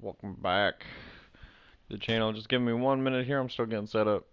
Welcome back to the channel. Just give me 1 minute here. I'm still getting set up.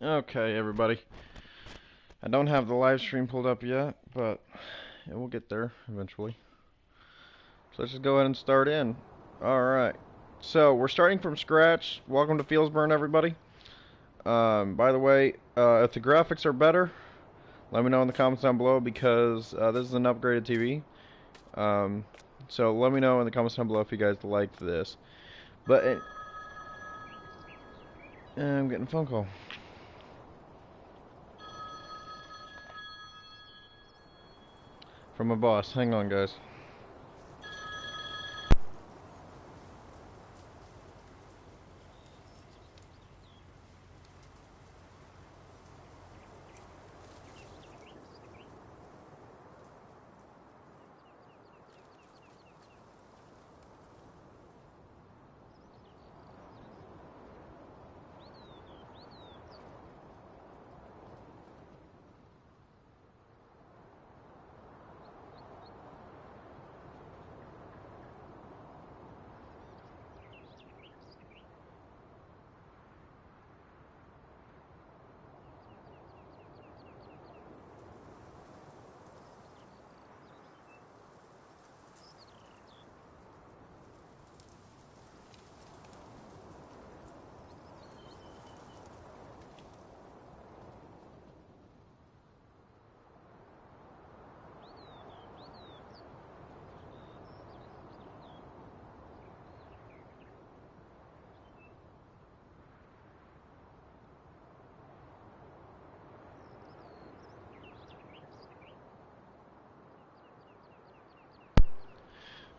Okay, everybody. I don't have the live stream pulled up yet, but it will get there eventually. So let's just go ahead and start in. Alright. So, we're starting from scratch. Welcome to Felsbrunn, everybody. By the way, if the graphics are better, let me know in the comments down below because this is an upgraded TV. So let me know in the comments down below if you guys like this. But I'm getting a phone call from my boss. Hang on, guys.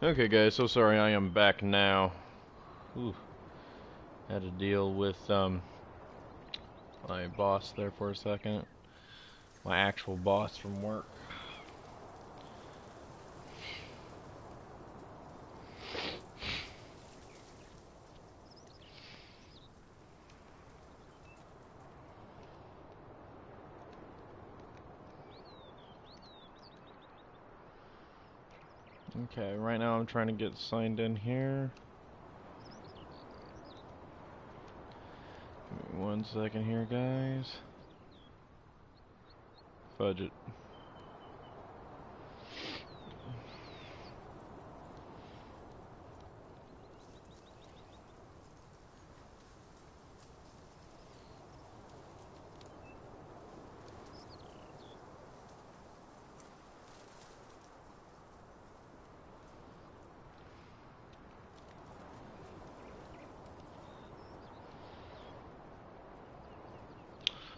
Okay, guys, so sorry, I am back now. Ooh, had to deal with my boss there for a second. My actual boss from work. Okay, right now I'm trying to get signed in here. Give me 1 second here, guys. Fudge it.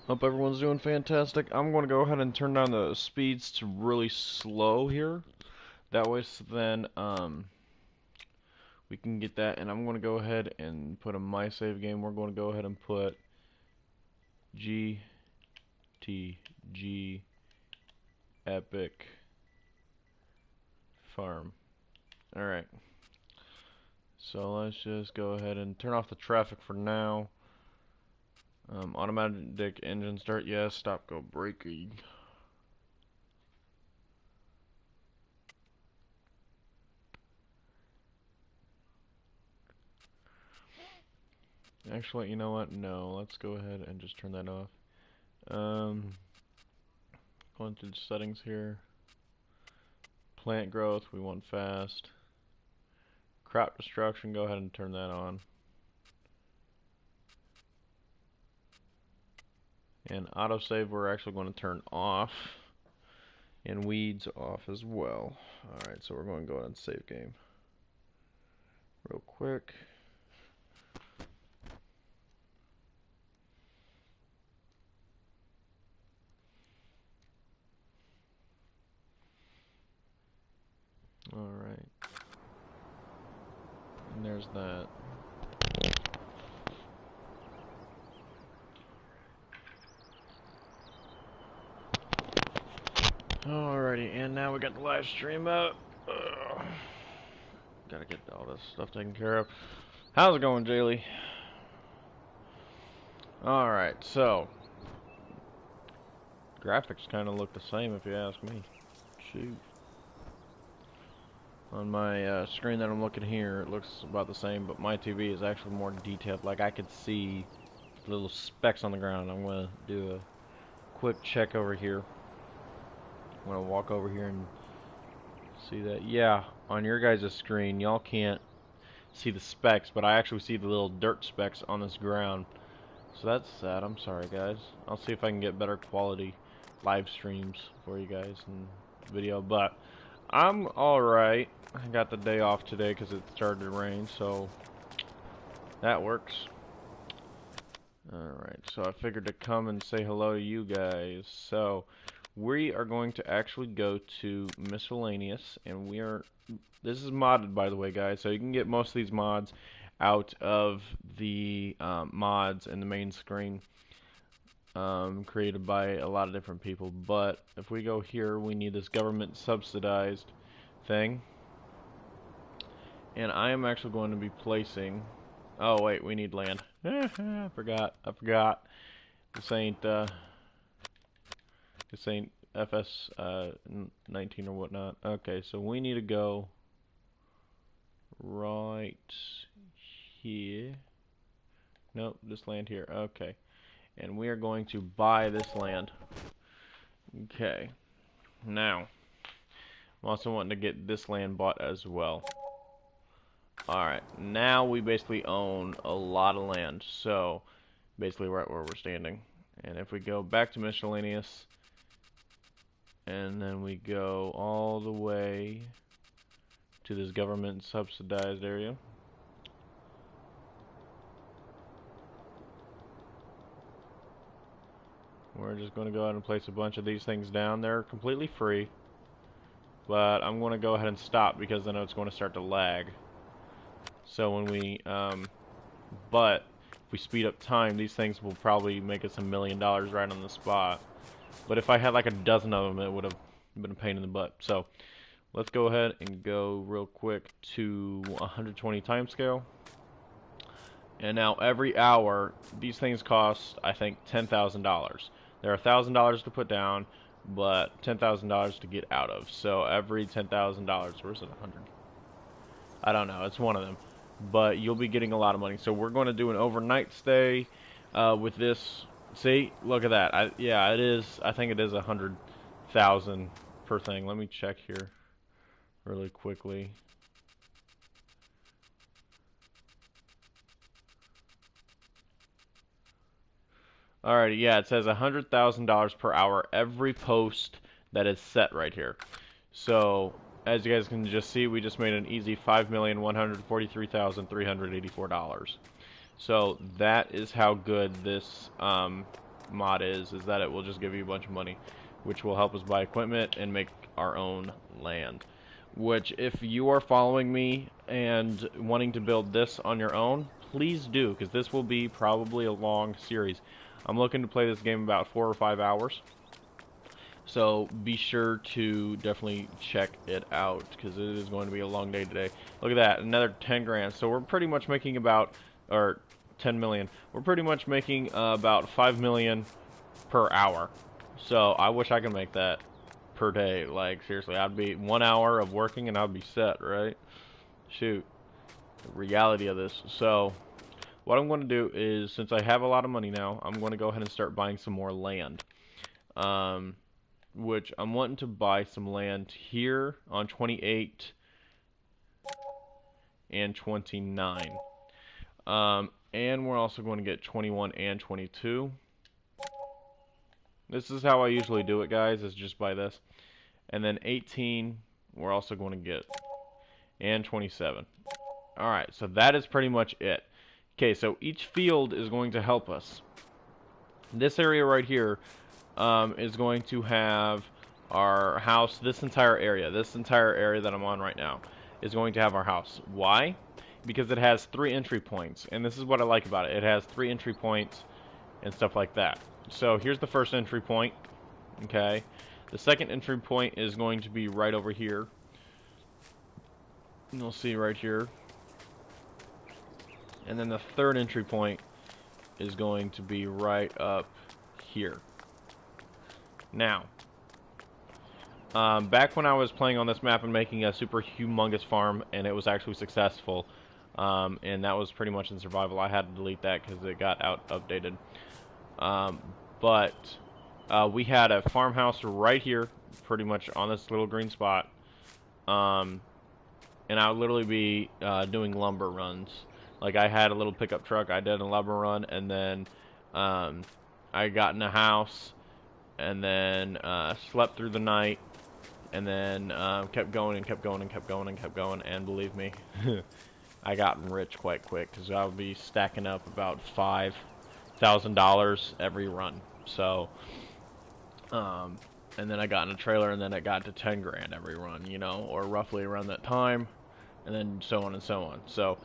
Hope everyone's doing fantastic. I'm going to go ahead and turn down the speeds to really slow here. That way, so then we can get that. And I'm going to go ahead and put a my save game. We're going to go ahead and put GTG Epic Farm. Alright. So let's just go ahead and turn off the traffic for now. Automatic engine start, yes. Stop, go braking. Actually, you know what? No, let's go ahead and just turn that off. Going through the settings here. Plant growth, we want fast. Crop destruction, go ahead and turn that on. And autosave we're actually going to turn off. And weeds off as well. Alright, so we're going to go ahead and save game. Real quick. Alright. And there's that. Alrighty, and now we got the live stream up. Gotta get all this stuff taken care of. How's it going, Jaylee? Alright, so graphics kind of look the same if you ask me. Shoot. On my screen that I'm looking here, it looks about the same, but my TV is actually more detailed. Like I could see little specks on the ground. I'm gonna do a quick check over here. I'm gonna walk over here and see that. Yeah, on your guys' screen, y'all can't see the specks, but I actually see the little dirt specks on this ground. So that's sad. I'm sorry, guys. I'll see if I can get better quality live streams for you guys and video, but I'm alright. I got the day off today because it started to rain, so that works. Alright, so I figured to come and say hello to you guys. So we are going to actually go to miscellaneous, and this is modded, by the way, guys, so you can get most of these mods out of the mods in the main screen, created by a lot of different people. But if we go here, we need this government subsidized thing, and I am actually going to be placing, oh wait, we need land. I forgot. This ain't FS19 or whatnot. Okay, so we need to go right here. Nope, this land here. Okay, and we are going to buy this land. Okay, now I'm also wanting to get this land bought as well. Alright, now we basically own a lot of land, so basically right where we're standing. And if we go back to miscellaneous, and then we go all the way to this government subsidized area, we're just going to go ahead and place a bunch of these things down. They're completely free, but I'm going to go ahead and stop because I know it's going to start to lag. So when we, but if we speed up time, these things will probably make us $1 million right on the spot. But if I had like a dozen of them, it would have been a pain in the butt. So let's go ahead and go real quick to 120 timescale. And now every hour, these things cost, I think, $10,000. They're $1,000 to put down, but $10,000 to get out of. So every $10,000, where's it 100? I don't know, it's one of them. But you'll be getting a lot of money. So we're going to do an overnight stay with this. See, look at that. Yeah, it is. I think it is 100,000 per thing. Let me check here really quickly. Alrighty, yeah, it says $100,000 per hour every post that is set right here. So as you guys can just see, we just made an easy $5,143,384. So that is how good this mod is that it will just give you a bunch of money, which will help us buy equipment and make our own land. Which, if you are following me and wanting to build this on your own, please do, because this will be probably a long series. I'm looking to play this game about 4 or 5 hours. So be sure to definitely check it out, because it is going to be a long day today. Look at that, another 10 grand. So we're pretty much making about, or 10 million. We're pretty much making about 5 million per hour. So I wish I could make that per day. Like, seriously, I'd be 1 hour of working and I'd be set, right? Shoot. The reality of this. So what I'm going to do is, since I have a lot of money now, I'm going to go ahead and start buying some more land. Which I'm wanting to buy some land here on 28 and 29. And we're also going to get 21 and 22. This is how I usually do it, guys, is just by this. And then 18, we're also going to get, and 27. Alright, so that is pretty much it. Okay, so each field is going to help us. This area right here is going to have our house. This entire area that I'm on right now, is going to have our house. Why? Because it has 3 entry points, and this is what I like about it. It has 3 entry points and stuff like that. So here's the first entry point. Okay, the second entry point is going to be right over here. You'll see right here. And then the third entry point is going to be right up here. Now, back when I was playing on this map and making a super humongous farm, and it was actually successful, and that was pretty much in survival. I had to delete that because it got updated. But we had a farmhouse right here, pretty much on this little green spot, and I would literally be doing lumber runs. Like, I had a little pickup truck, I did a lumber run, and then I got in a house, and then slept through the night, and then kept going and kept going and kept going and kept going, and believe me, I got rich quite quick, because I would be stacking up about $5,000 every run. So, and then I got in a trailer, and then it got to 10 grand every run, you know, or roughly around that time, and then so on and so on. So,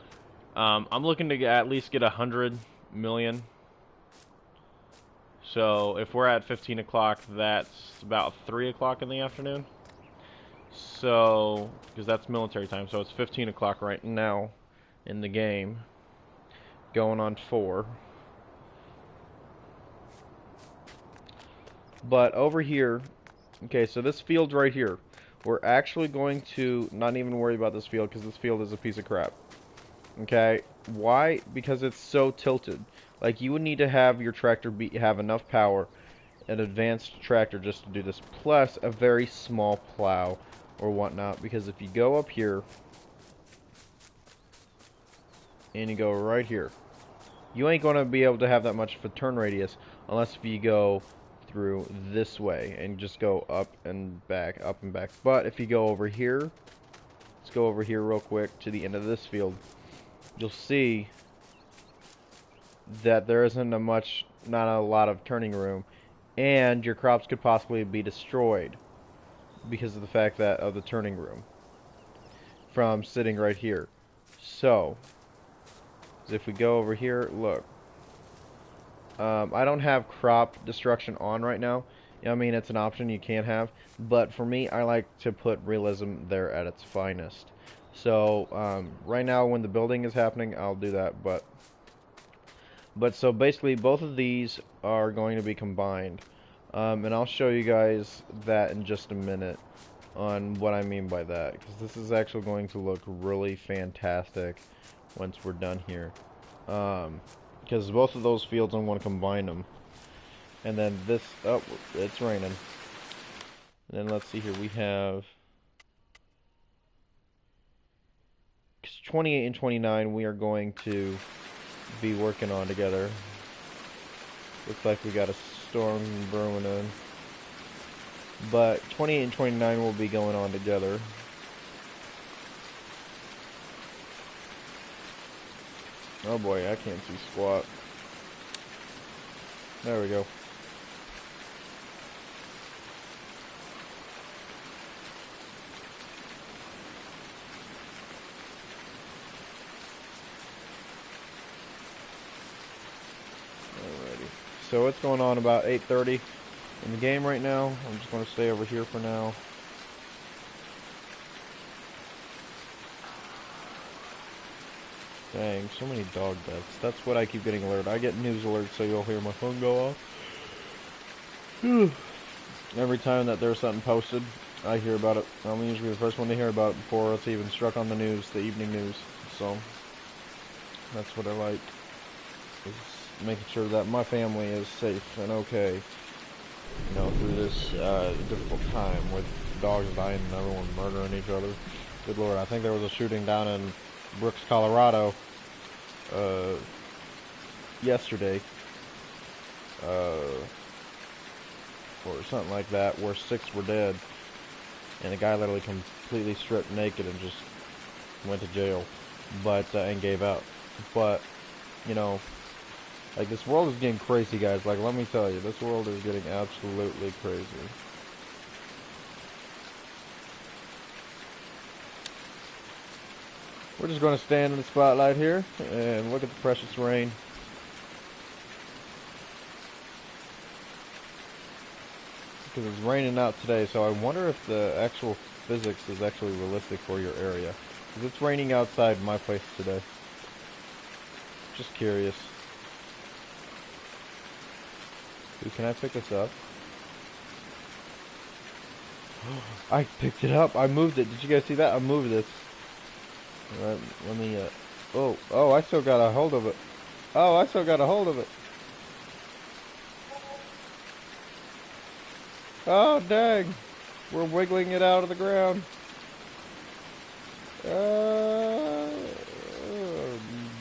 I'm looking to at least get 100 million. So if we're at 15 o'clock, that's about 3 o'clock in the afternoon. So, because that's military time, so it's 15 o'clock right now in the game, going on 4. But over here, okay, so this field right here, we're actually going to not even worry about this field, because this field is a piece of crap. Okay, why? Because it's so tilted. Like, you would need to have your tractor have enough power, an advanced tractor, just to do this, plus a very small plow or whatnot. Because if you go up here and you go right here, you ain't going to be able to have that much of a turn radius unless if you go through this way and just go up and back, up and back. But if you go over here, let's go over here real quick to the end of this field, you'll see that there isn't not a lot of turning room, and your crops could possibly be destroyed because of the fact that of the turning room from sitting right here. So, if we go over here, look, I don't have crop destruction on right now. I mean, it's an option you can have, but for me, I like to put realism there at its finest. So, right now when the building is happening, I'll do that, but so basically both of these are going to be combined, and I'll show you guys that in just a minute on what I mean by that, because this is actually going to look really fantastic once we're done here, because both of those fields I'm going to combine them. And then this, oh, it's raining. And then let's see here, we have 28 and 29 we are going to be working on together. Looks like we got a storm brewing in. But 28 and 29 will be going on together. Oh boy, I can't see squat. There we go. So it's going on about 8:30 in the game right now. I'm just going to stay over here for now. Dang, so many dog deaths. That's what I keep getting alerted. I get news alerts, so you'll hear my phone go off. Every time that there's something posted, I hear about it. I'm usually the first one to hear about it before it's even struck on the news, the evening news. So that's what I like, is making sure that my family is safe and okay, you know, through this difficult time with dogs dying and everyone murdering each other. Good Lord, I think there was a shooting down in Brooks, Colorado, yesterday, or something like that, where 6 were dead, and the guy literally completely stripped naked and just went to jail, but and gave out. But you know, like, this world is getting crazy, guys. Like, let me tell you, this world is getting absolutely crazy. We're just going to stand in the spotlight here and look at the precious rain. Because it's raining out today, so I wonder if the actual physics is actually realistic for your area. Because it's raining outside my place today. Just curious. Ooh, can I pick this up? I picked it up. I moved it. Did you guys see that? I moved this. Let me, oh, I still got a hold of it. Oh, I still got a hold of it. Oh, dang. We're wiggling it out of the ground.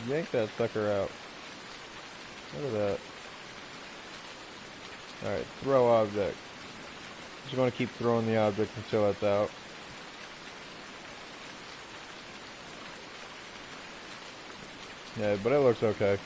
Yank that sucker out. Look at that. Alright, throw object. Just going to keep throwing the object until it's out. Yeah, but it looks okay.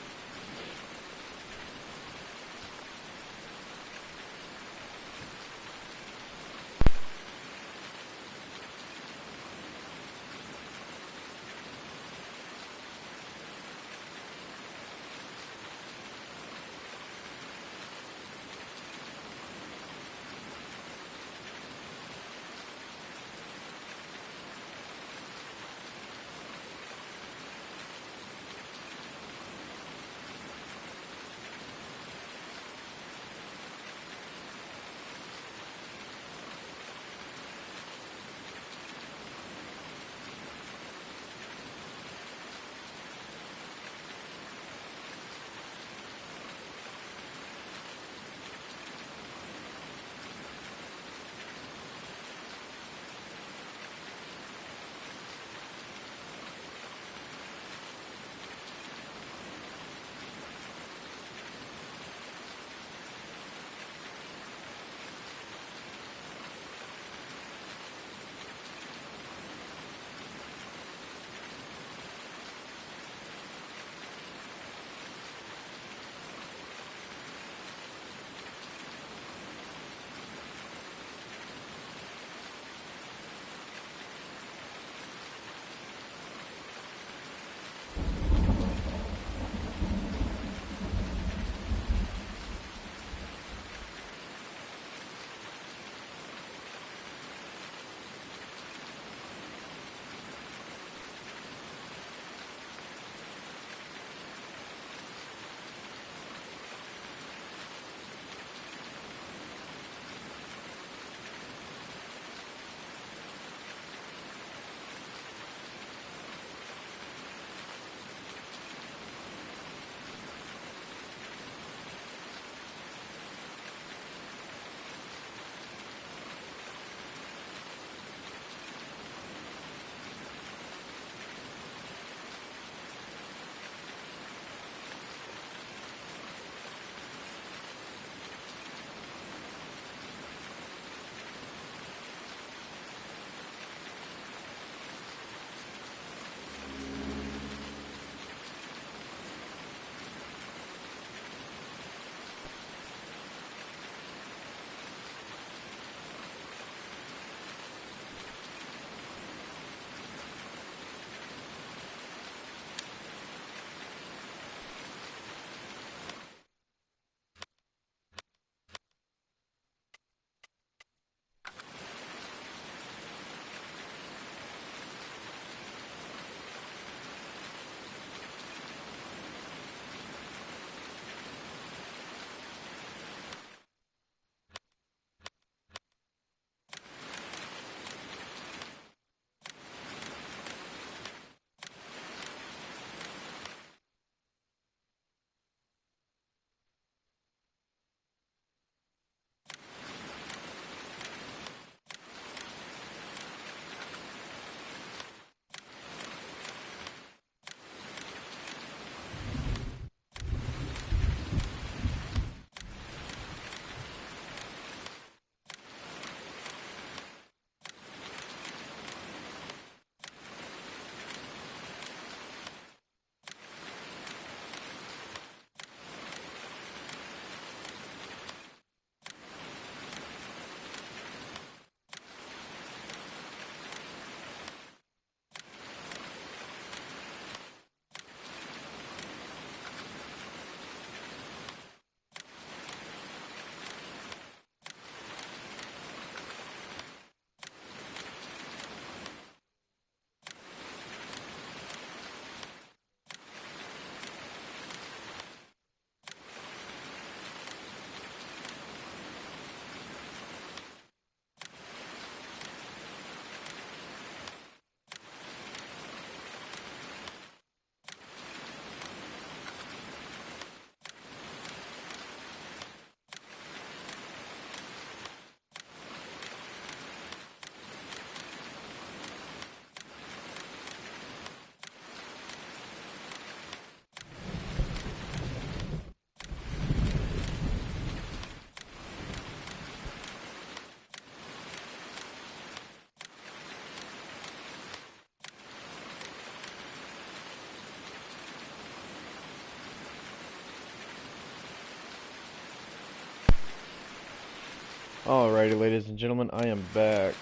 Alrighty, ladies and gentlemen, I am back,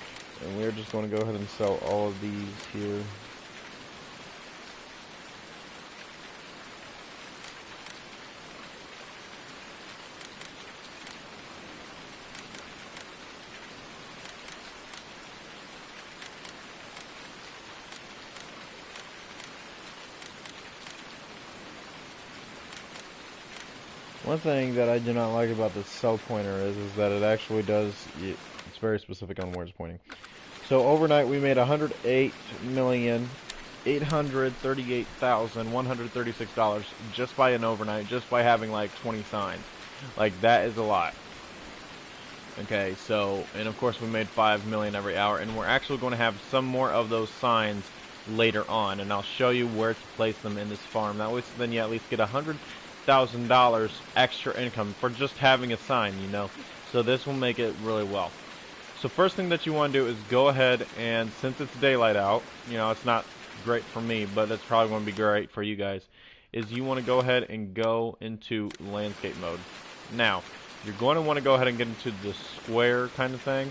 and we're just going to go ahead and sell all of these here. One thing that I do not like about this sell pointer is that it actually does, it's very specific on where it's pointing. So overnight we made $108,838,136 just by an overnight, just by having like 20 signs. Like, that is a lot. Okay, so, and of course we made 5 million every hour, and we're actually going to have some more of those signs later on, and I'll show you where to place them in this farm. That way, so then you at least get $100,000 extra income for just having a sign, you know. So this will make it really well. So first thing that you want to do is go ahead, and since it's daylight out, you know, it's not great for me, but it's probably going to be great for you guys, is you want to go ahead and go into landscape mode. Now, you're going to want to go ahead and get into the square kind of thing.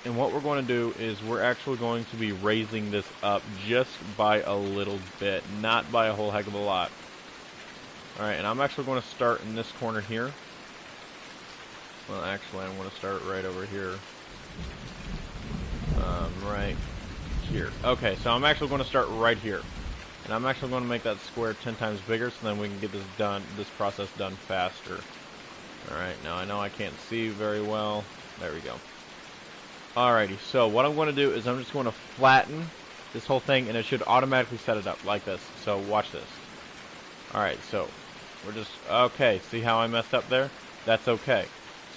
And what we're going to do is we're actually going to be raising this up just by a little bit, not by a whole heck of a lot. Alright, and I'm actually going to start in this corner here. Well, actually, I'm going to start right over here. Right here. Okay, so I'm actually going to start right here. And I'm actually going to make that square 10 times bigger so then we can get this done, this process done faster. Alright, now I know I can't see very well. There we go. Alrighty, so what I'm going to do is I'm just going to flatten this whole thing, and it should automatically set it up like this. So watch this. Alright, so we're just, okay, see how I messed up there? That's okay.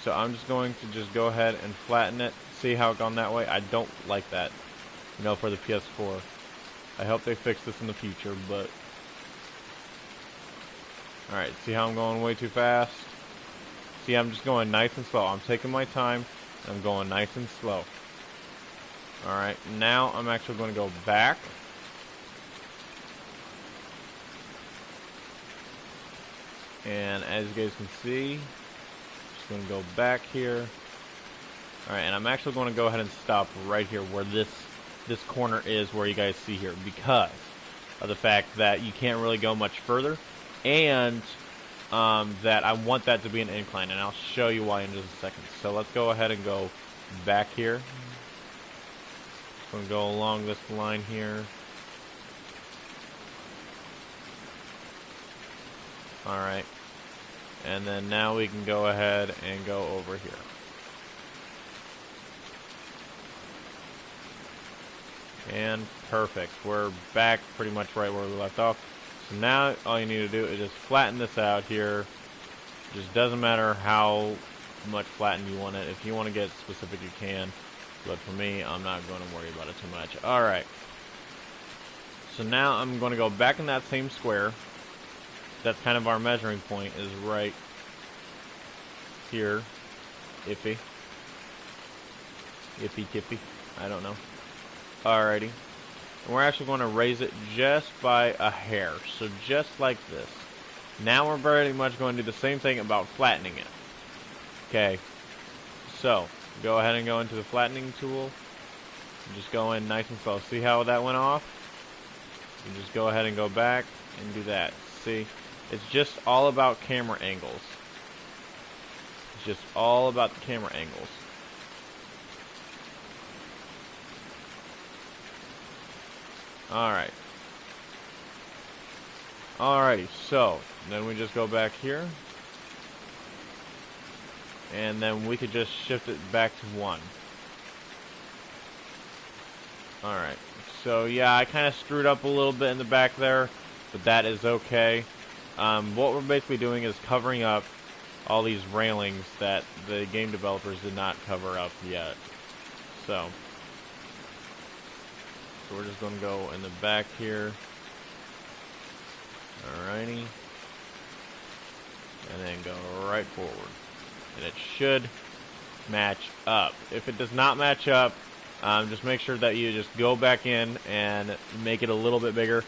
So I'm just going to just go ahead and flatten it. See how it gone that way? I don't like that, you know, for the PS4. I hope they fix this in the future, but... Alright, see how I'm going way too fast? See, I'm just going nice and slow. I'm taking my time, and I'm going nice and slow. Alright, now I'm actually going to go back. And as you guys can see, just going to go back here. Alright, and I'm actually going to go ahead and stop right here where this corner is, where you guys see here, because of the fact that you can't really go much further, and that I want that to be an incline, and I'll show you why in just a second. So let's go ahead and go back here. Just going to go along this line here. Alright, and then now we can go ahead and go over here. And perfect. We're back pretty much right where we left off. So now all you need to do is just flatten this out here. It just doesn't matter how much flattened you want it. If you want to get specific, you can. But for me, I'm not going to worry about it too much. Alright. So now I'm going to go back in that same square. That's kind of our measuring point, is right here. Iffy. Iffy tippy. I don't know. Alrighty. And we're actually going to raise it just by a hair. So just like this. Now we're very much going to do the same thing about flattening it. Okay. So, go ahead and go into the flattening tool. And just go in nice and slow. See how that went off? You just go ahead and go back and do that. See? It's just all about camera angles. It's just all about the camera angles. Alright. Alrighty, so then we just go back here. And then we could just shift it back to 1. Alright. So yeah, I kind of screwed up a little bit in the back there, but that is okay. What we're basically doing is covering up all these railings that the game developers did not cover up yet. So we're just going to go in the back here. Alrighty. And then go right forward. And it should match up. If it does not match up, just make sure that you just go back in and make it a little bit bigger.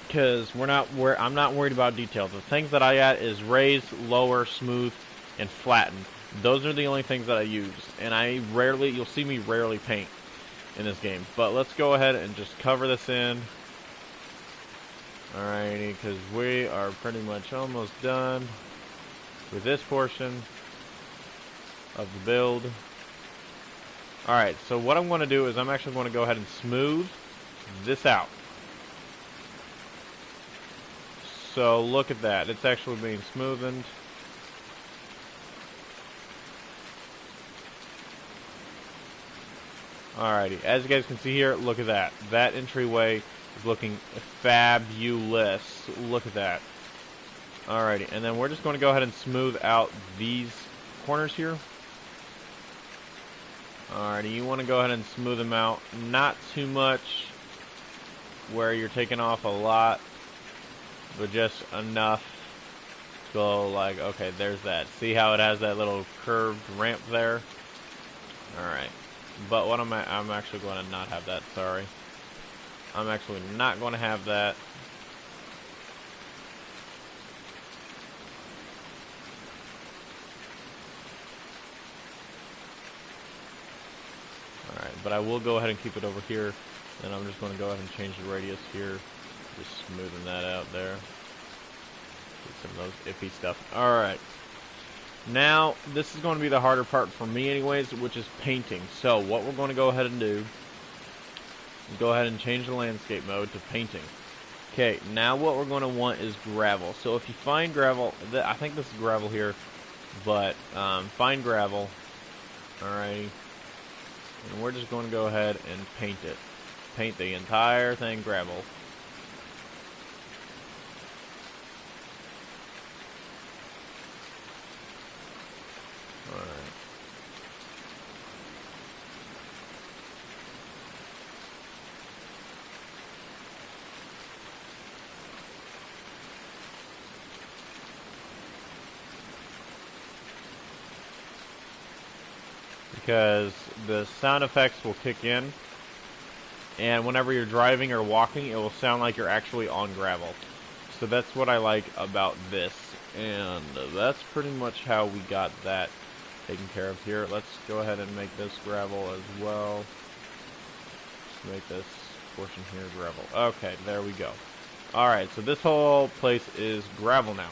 Because I'm not worried about details. The things that I add is raise, lower, smooth, and flatten. Those are the only things that I use, and you'll see me rarely paint in this game. But let's go ahead and just cover this in. Alrighty, because we are pretty much almost done with this portion of the build. Alright, so what I'm going to do is I'm actually going to go ahead and smooth this out. So look at that, it's actually being smoothened. Alrighty, as you guys can see here, look at that. That entryway is looking fabulous. Look at that. Alrighty, and then we're just going to go ahead and smooth out these corners here. Alrighty, you want to go ahead and smooth them out. Not too much where you're taking off a lot, but just enough to go like, okay, there's that. See how it has that little curved ramp there? Alright. But what I'm actually going to not have that, sorry. I'm actually not going to have that. Alright, but I will go ahead and keep it over here. And I'm just going to go ahead and change the radius here. Just smoothing that out there. Get some of those iffy stuff. Alright. Now, this is going to be the harder part for me anyways, which is painting. So, what we're going to go ahead and do is go ahead and change the landscape mode to painting. Okay, now what we're going to want is gravel. So if you find gravel, I think this is gravel here, but find gravel. Alrighty. And we're just going to go ahead and paint it. Paint the entire thing gravel. Alright. Because the sound effects will kick in, and whenever you're driving or walking, it will sound like you're actually on gravel. So that's what I like about this, and that's pretty much how we got that taken care of here. Let's go ahead and make this gravel as well. Let's make this portion here gravel. Okay, there we go. Alright, so this whole place is gravel now.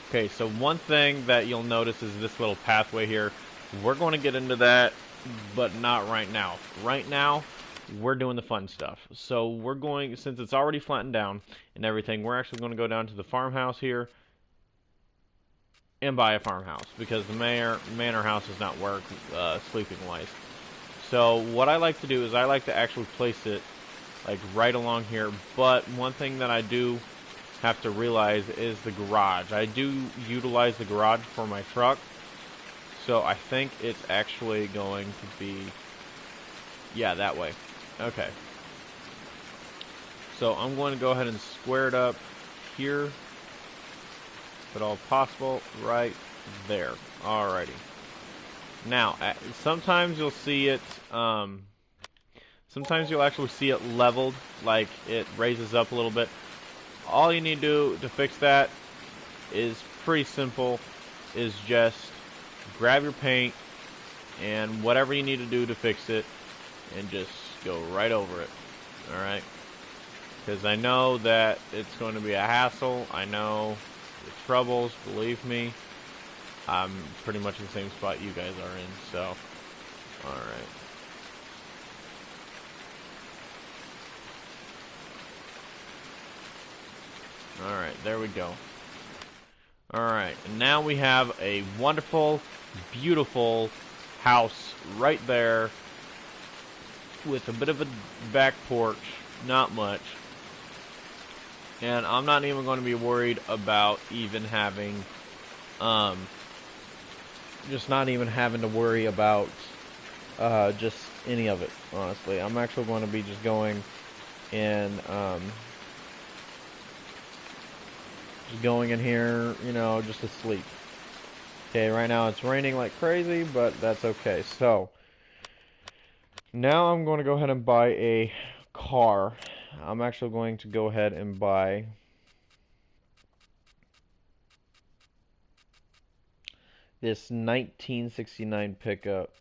Okay, so one thing that you'll notice is this little pathway here. We're going to get into that, but not right now. Right now, we're doing the fun stuff. So we're going, since it's already flattened down and everything, we're actually going to go down to the farmhouse here and buy a farmhouse, because the manor house does not work sleeping-wise. So what I like to do is I like to actually place it like right along here, but one thing that I do have to realize is the garage. I do utilize the garage for my truck, so I think it's actually going to be, yeah, that way. Okay. So I'm going to go ahead and square it up here, if at all possible, right there. Alrighty. Now, sometimes you'll see it, sometimes you'll actually see it leveled, like it raises up a little bit. All you need to do to fix that is pretty simple, is just grab your paint and whatever you need to do to fix it and just go right over it. Alright? Because I know that it's going to be a hassle. I know the troubles, believe me. I'm pretty much in the same spot you guys are in, so alright. Alright, there we go. Alright, and now we have a wonderful, beautiful house right there with a bit of a back porch, not much. And I'm not even going to be worried about even having, just not even having to worry about just any of it, honestly. I'm actually going to be just going and just going in here, you know, just to sleep. Okay, right now it's raining like crazy, but that's okay. So, now I'm going to go ahead and buy a car. I'm actually going to go ahead and buy this 1969 pickup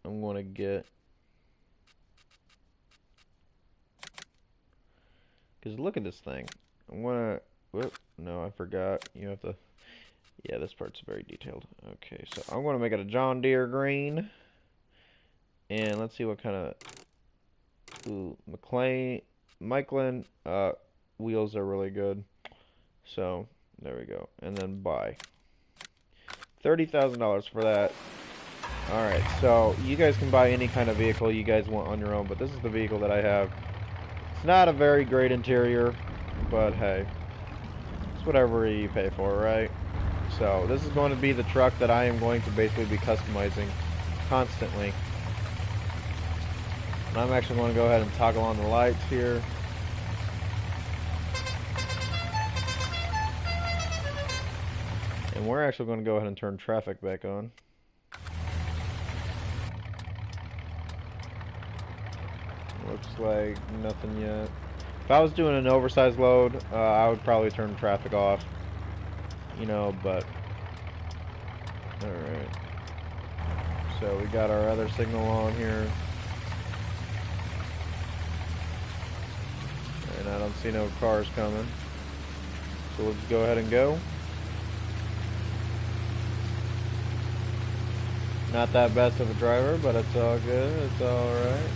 I'm going to get. Because look at this thing. I'm going to... Whoop, no, I forgot. You have to... Yeah, this part's very detailed. Okay, so I'm going to make it a John Deere green. And let's see what kind of... Ooh, Michelin wheels are really good. So, there we go. And then buy. $30,000 for that. Alright, so you guys can buy any kind of vehicle you guys want on your own, but this is the vehicle that I have. It's not a very great interior, but hey, it's whatever you pay for, right? So this is going to be the truck that I am going to basically be customizing constantly. And I'm actually going to go ahead and toggle on the lights here. And we're actually going to go ahead and turn traffic back on. Looks like nothing yet. If I was doing an oversized load, I would probably turn traffic off. You know, but... Alright. So we got our other signal on here. And I don't see no cars coming. So let's go ahead and go. Not that best of a driver, but it's all good. It's alright.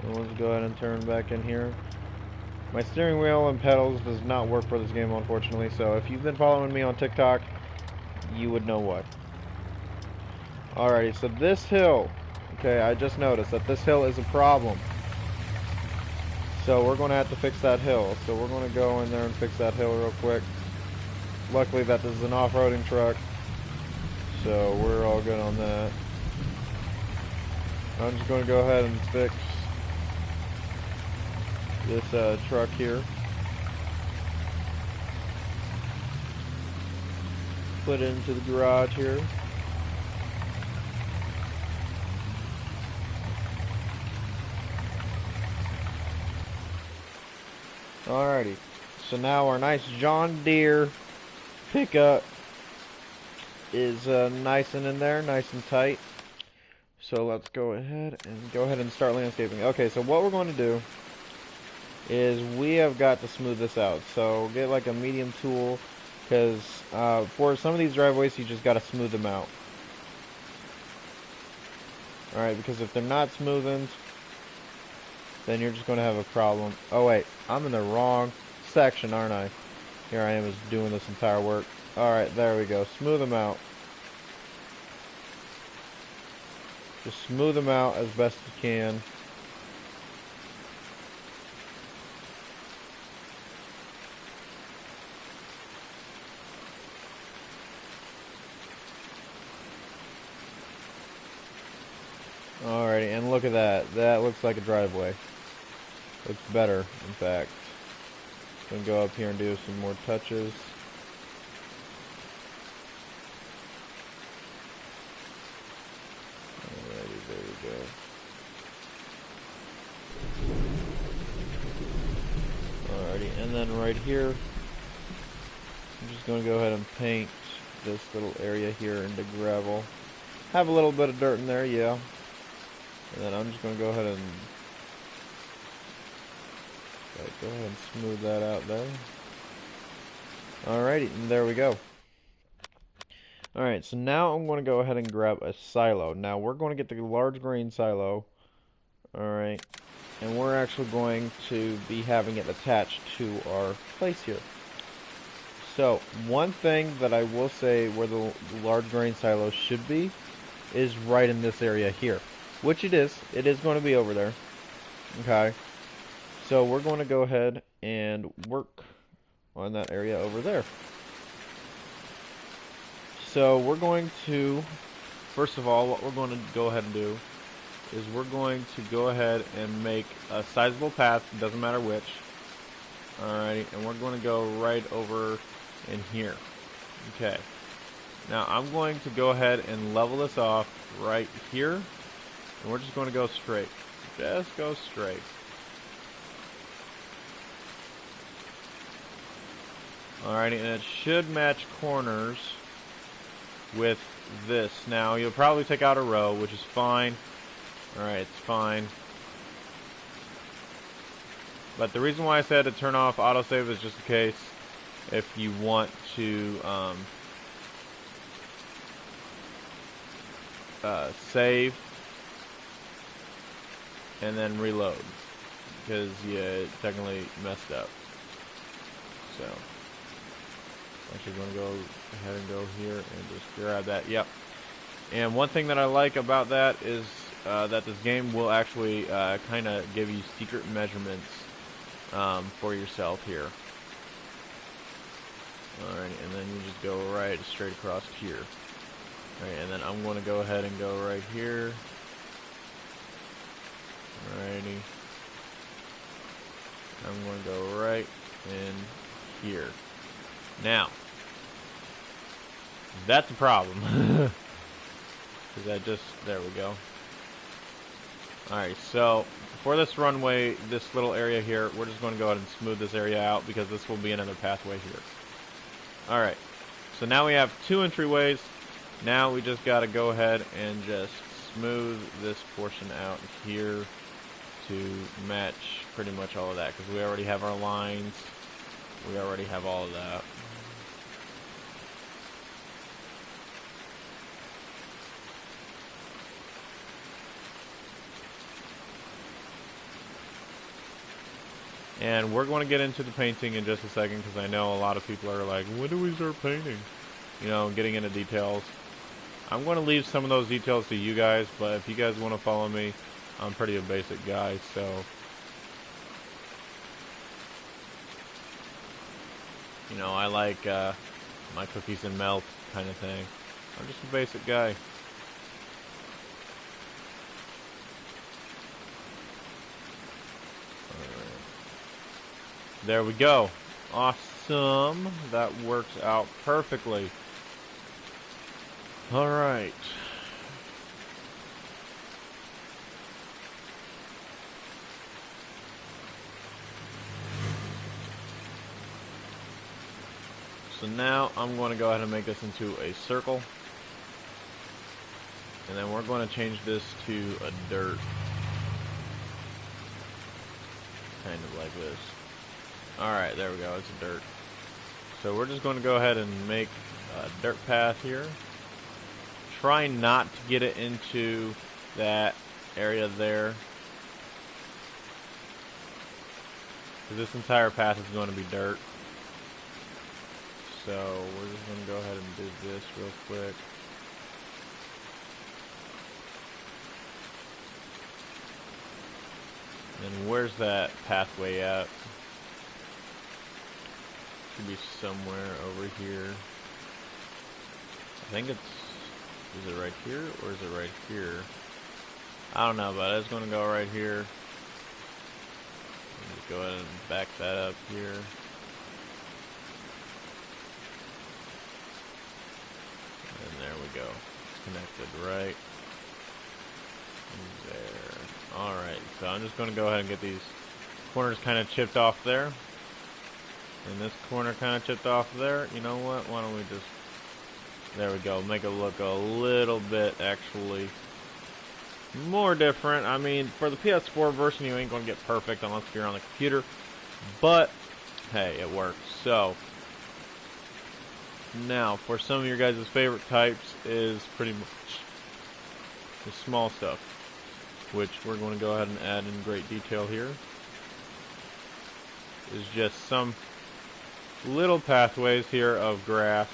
Let's go ahead and turn back in here. My steering wheel and pedals does not work for this game, unfortunately, so if you've been following me on TikTok, you would know what. Alrighty, so this hill, okay, I just noticed that this hill is a problem. So we're going to have to fix that hill. So we're going to go in there and fix that hill real quick. Luckily that this is an off-roading truck, so we're all good on that. I'm just going to go ahead and fix this truck here. Put it into the garage here. Alrighty, so now our nice John Deere pickup is nice and in there, nice and tight. So let's go ahead and start landscaping. Okay, so what we're going to do is we have got to smooth this out. So get like a medium tool, because for some of these driveways you just got to smooth them out. Alright, because if they're not smoothened, then you're just going to have a problem. Oh wait, I'm in the wrong section, aren't I? Here I am just doing this entire work. Alright, there we go. Smooth them out. Just smooth them out as best you can. Alrighty, and look at that. That looks like a driveway. Looks better, in fact. Gonna go up here and do some more touches. Alrighty, there we go. Alrighty, and then right here, I'm just gonna go ahead and paint this little area here into gravel. Have a little bit of dirt in there, yeah. And then I'm just gonna go ahead and smooth that out there. Alrighty, and there we go. Alright, so now I'm going to go ahead and grab a silo. Now we're going to get the large grain silo. Alright, and we're actually going to be having it attached to our place here. So, one thing that I will say where the large grain silo should be is right in this area here. Which it is. It is going to be over there. Okay. So we're going to go ahead and work on that area over there. So we're going to, first of all, what we're going to go ahead and do is we're going to go ahead and make a sizable path, doesn't matter which. Alright, and we're going to go right over in here. Okay. Now I'm going to go ahead and level this off right here. And we're just going to go straight. Just go straight. Alrighty, and it should match corners with this. Now, you'll probably take out a row, which is fine. Alright, it's fine. But the reason why I said to turn off autosave is just in case if you want to save and then reload, because you technically messed up. So actually going to go ahead and go here and just grab that. Yep. And one thing that I like about that is that this game will actually kind of give you secret measurements for yourself here. Alright, and then you just go right straight across here. Alright, and then I'm going to go ahead and go right here. Alrighty. I'm going to go right in here. Now, that's a problem. Because there we go. Alright, so for this runway, this little area here, we're just going to go ahead and smooth this area out because this will be another pathway here. Alright, so now we have two entryways. Now we just got to go ahead and just smooth this portion out here to match pretty much all of that, because we already have our lines. We already have all of that. And we're going to get into the painting in just a second, because I know a lot of people are like, when do we start painting? You know, getting into details. I'm going to leave some of those details to you guys, but if you guys want to follow me, I'm pretty a basic guy, so you know, I like my cookies and milk kind of thing. I'm just a basic guy. Alright. There we go. Awesome. That works out perfectly. Alright. So now I'm going to go ahead and make this into a circle. And then we're going to change this to a dirt. Kind of like this. Alright, there we go. It's a dirt. So we're just going to go ahead and make a dirt path here. Try not to get it into that area there, because this entire path is going to be dirt. So we're just going to go ahead and do this real quick. And where's that pathway at? Should be somewhere over here. I think it's... Is it right here, or is it right here? I don't know, but it's going to go right here. Just go ahead and back that up here. And there we go. It's connected right there. Alright, so I'm just going to go ahead and get these corners kind of chipped off there. And this corner kind of chipped off there. You know what? Why don't we just... There we go. Make it look a little bit, actually, more different. I mean, for the PS4 version, you ain't going to get perfect unless you're on the computer. But, hey, it works. So, now, for some of your guys' favorite types is pretty much the small stuff, which we're going to go ahead and add in great detail here. Is just some little pathways here of grass.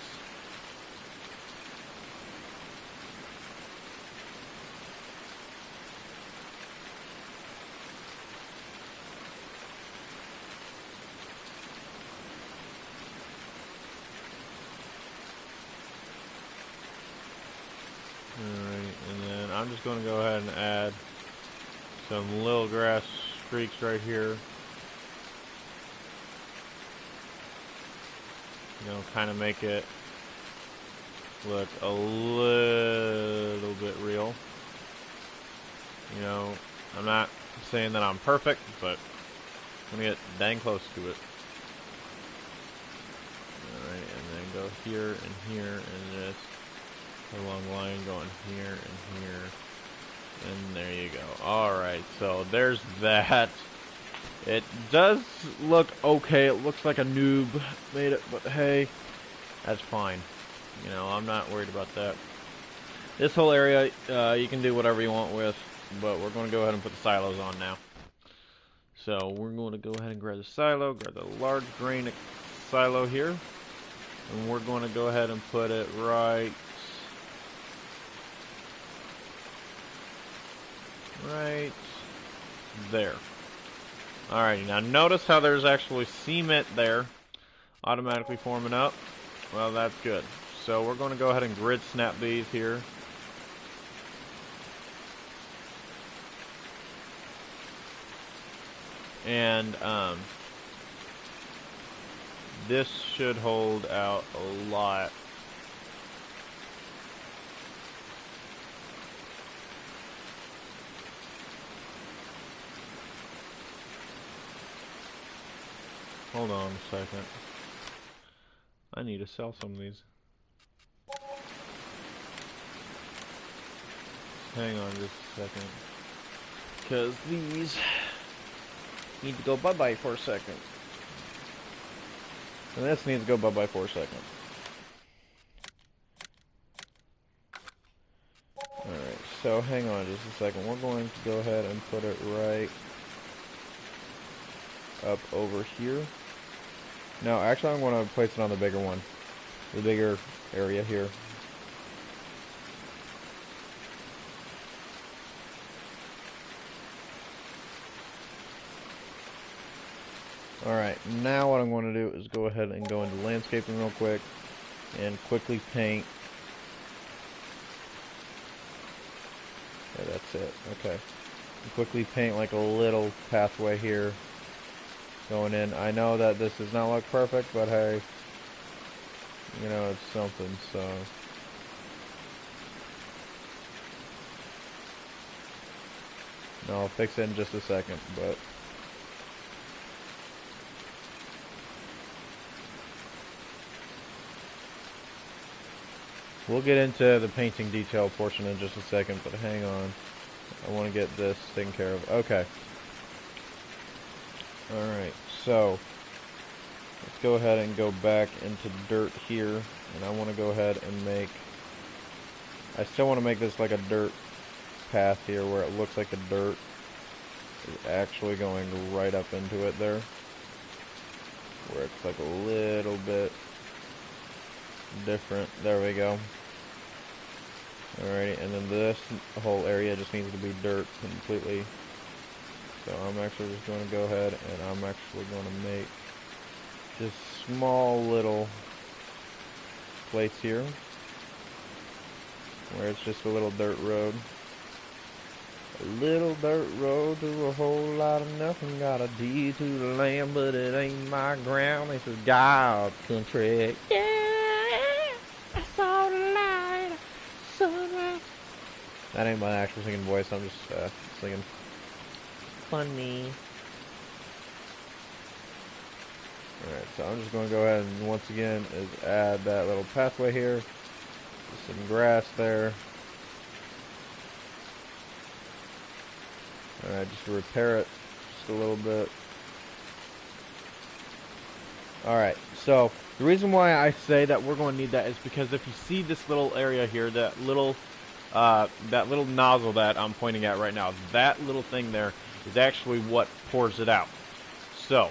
Alright, and then I'm just going to go ahead and add some little grass streaks right here. You know, kind of make it look a little bit real. You know, I'm not saying that I'm perfect, but I'm going to get dang close to it. go here and here, and just a long line going here and here. And there you go. Alright, so there's that. It does look okay. It looks like a noob made it, but hey, that's fine. You know, I'm not worried about that. This whole area, you can do whatever you want with, but we're going to go ahead and put the silos on now. So we're going to go ahead and grab the silo, grab the large grain silo here, and we're going to go ahead and put it right there. Alrighty, now notice how there's actually cement there automatically forming up. Well, that's good. So we're going to go ahead and grid snap these here. And this should hold out a lot. Hold on a second. I need to sell some of these. Hang on just a second. Because these need to go bye-bye for a second. And this needs to go bye-bye for a second. Alright, so hang on just a second. We're going to go ahead and put it right up over here. No, actually I'm going to place it on the bigger one. The bigger area here. Alright, now what I'm going to do is go ahead and go into landscaping real quick and quickly paint. Okay, that's it. Okay. And quickly paint like a little pathway here going in. I know that this does not look perfect, but hey, you know, it's something, so. No, I'll fix it in just a second, but. We'll get into the painting detail portion in just a second, but hang on. I want to get this taken care of. Okay. Alright, so let's go ahead and go back into dirt here, and I want to go ahead and make, I still want to make this like a dirt path here where it looks like the dirt is actually going right up into it there, where it's like a little bit different. There we go. Alrighty, and then this whole area just needs to be dirt completely. So I'm actually just going to go ahead and I'm actually going to make just small little plates here where it's just a little dirt road. A little dirt road to a whole lot of nothing. Got a deed to the land, but it ain't my ground. This is God's country. Yeah, I saw the light. Sunrise. That ain't my actual singing voice. I'm just singing. Funny. Alright, so I'm just going to go ahead and once again is add that little pathway here. Some grass there. Alright, just to repair it just a little bit. Alright, so the reason why I say that we're going to need that is because if you see this little area here, that little nozzle that I'm pointing at right now, that little thing there is actually what pours it out. So,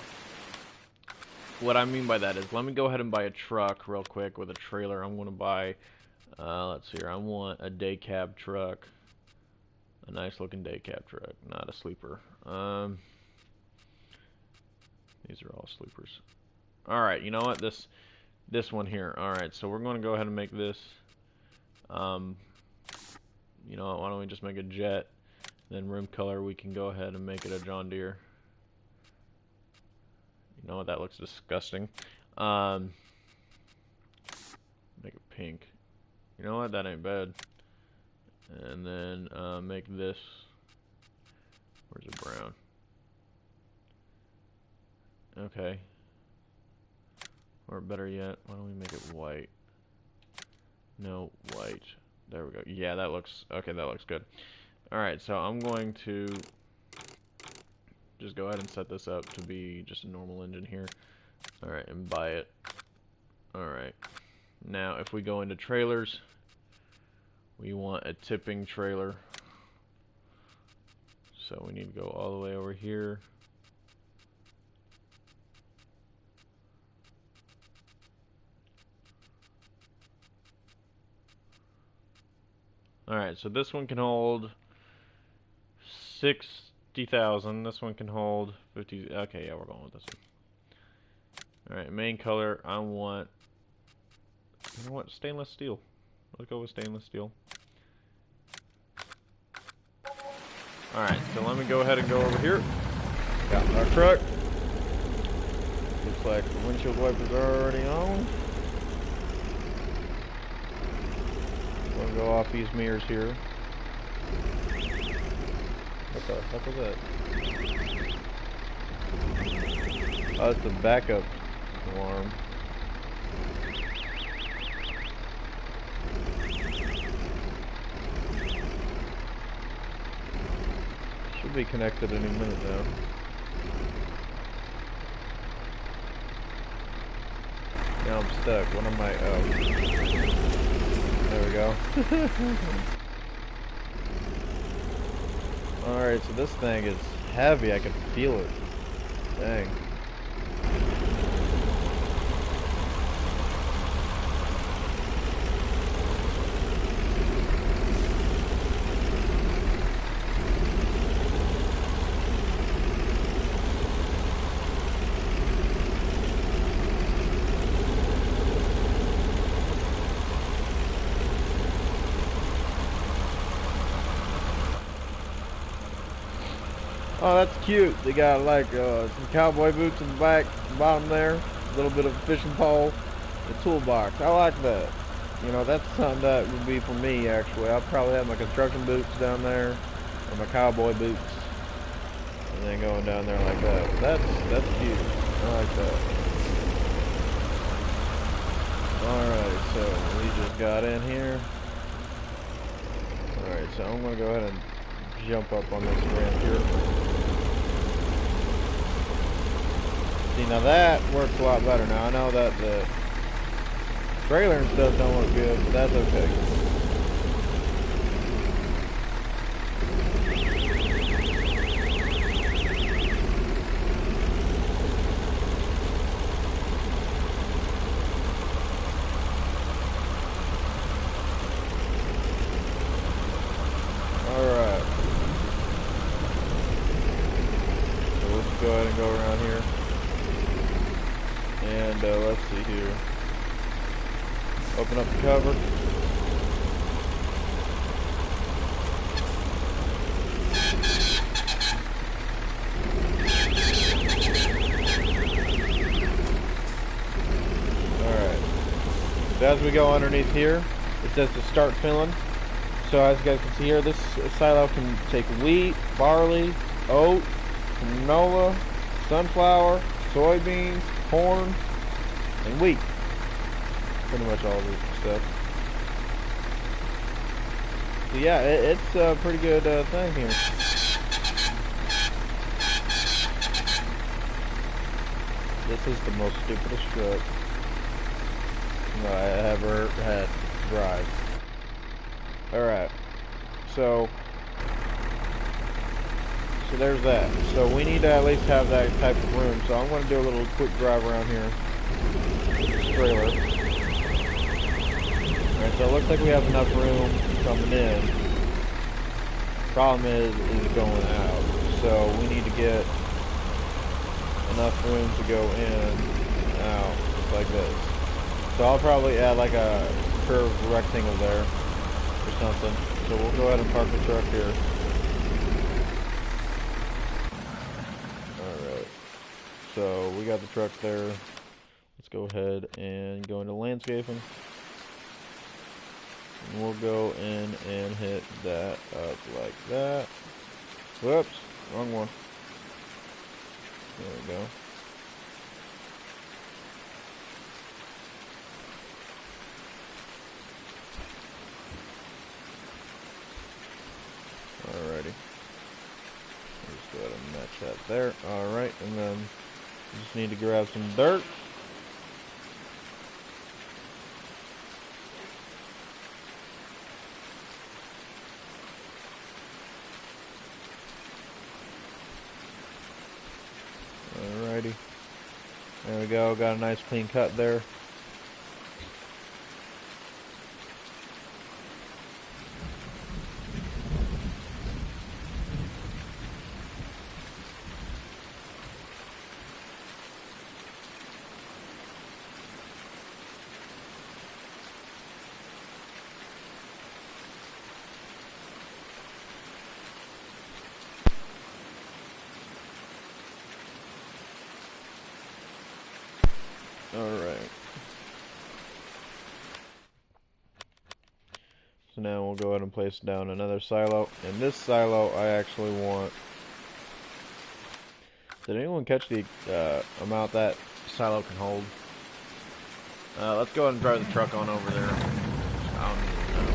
what I mean by that is, let me go ahead and buy a truck real quick with a trailer. I'm going to buy, let's see here, I want a day cab truck. A nice looking day cab truck, not a sleeper. These are all sleepers. Alright, you know what, this one here. Alright, so we're going to go ahead and make this, you know what, why don't we just make a jet, then room color, we can go ahead and make it a John Deere. You know what, that looks disgusting. Make it pink. You know what, that ain't bad. And then make this, where's it, brown? Okay. Or better yet, why don't we make it white? No, white. There we go. Yeah, that looks, okay, that looks good. Alright, so I'm going to just go ahead and set this up to be just a normal engine here. Alright, and buy it. Alright. Now, if we go into trailers, we want a tipping trailer. So we need to go all the way over here. Alright, so this one can hold 60,000. This one can hold 50. Okay, yeah, we're going with this one. Alright, main color, I want, you know what, stainless steel. Let's go with stainless steel. Alright, so let me go ahead and go over here. Got our truck. Looks like the windshield wipers are already on. We'll go off these mirrors here. What the heck was that? Oh, it's the backup alarm. Should be connected any minute now. Now I'm stuck. What am I? Oh. There we go. Alright, so this thing is heavy. I can feel it. Dang. Oh, that's cute. They got like some cowboy boots in the back, bottom there, a little bit of a fishing pole, a toolbox. I like that. You know, that's something that would be for me actually. I'll probably have my construction boots down there, or my cowboy boots, and then going down there like that. That's cute. I like that. Alright, so we just got in here. Alright, so I'm gonna go ahead and jump up on this ramp here. See, now that works a lot better. Now I know that the trailer and stuff don't look good, but that's okay. Alright. So let's go ahead and go around here. And let's see here. Open up the cover. Alright. So as we go underneath here, it says to start filling. So as you guys can see here, this silo can take wheat, barley, oat, canola, sunflower, soybeans, corn, and wheat. Pretty much all of this stuff. So yeah, it's a pretty good thing here. This is the most stupidest truck I ever had to drive. Alright, so there's that. So we need to at least have that type of room. So I'm going to do a little quick drive around here with this trailer. Alright, so it looks like we have enough room coming in. Problem is going out. So we need to get enough room to go in and out, just like this. So I'll probably add like a curved rectangle there or something. So we'll go ahead and park the truck here. Alright, so we got the truck there. Let's go ahead and go into landscaping. And we'll go in and hit that up like that. Whoops, wrong one. There we go. that there. Alright, and then we just need to grab some dirt. Alrighty. There we go, got a nice clean cut there. Alright. So now we'll go ahead and place down another silo. And this silo I actually want... Did anyone catch the amount that silo can hold? Let's go ahead and drive the truck on over there. I don't even know.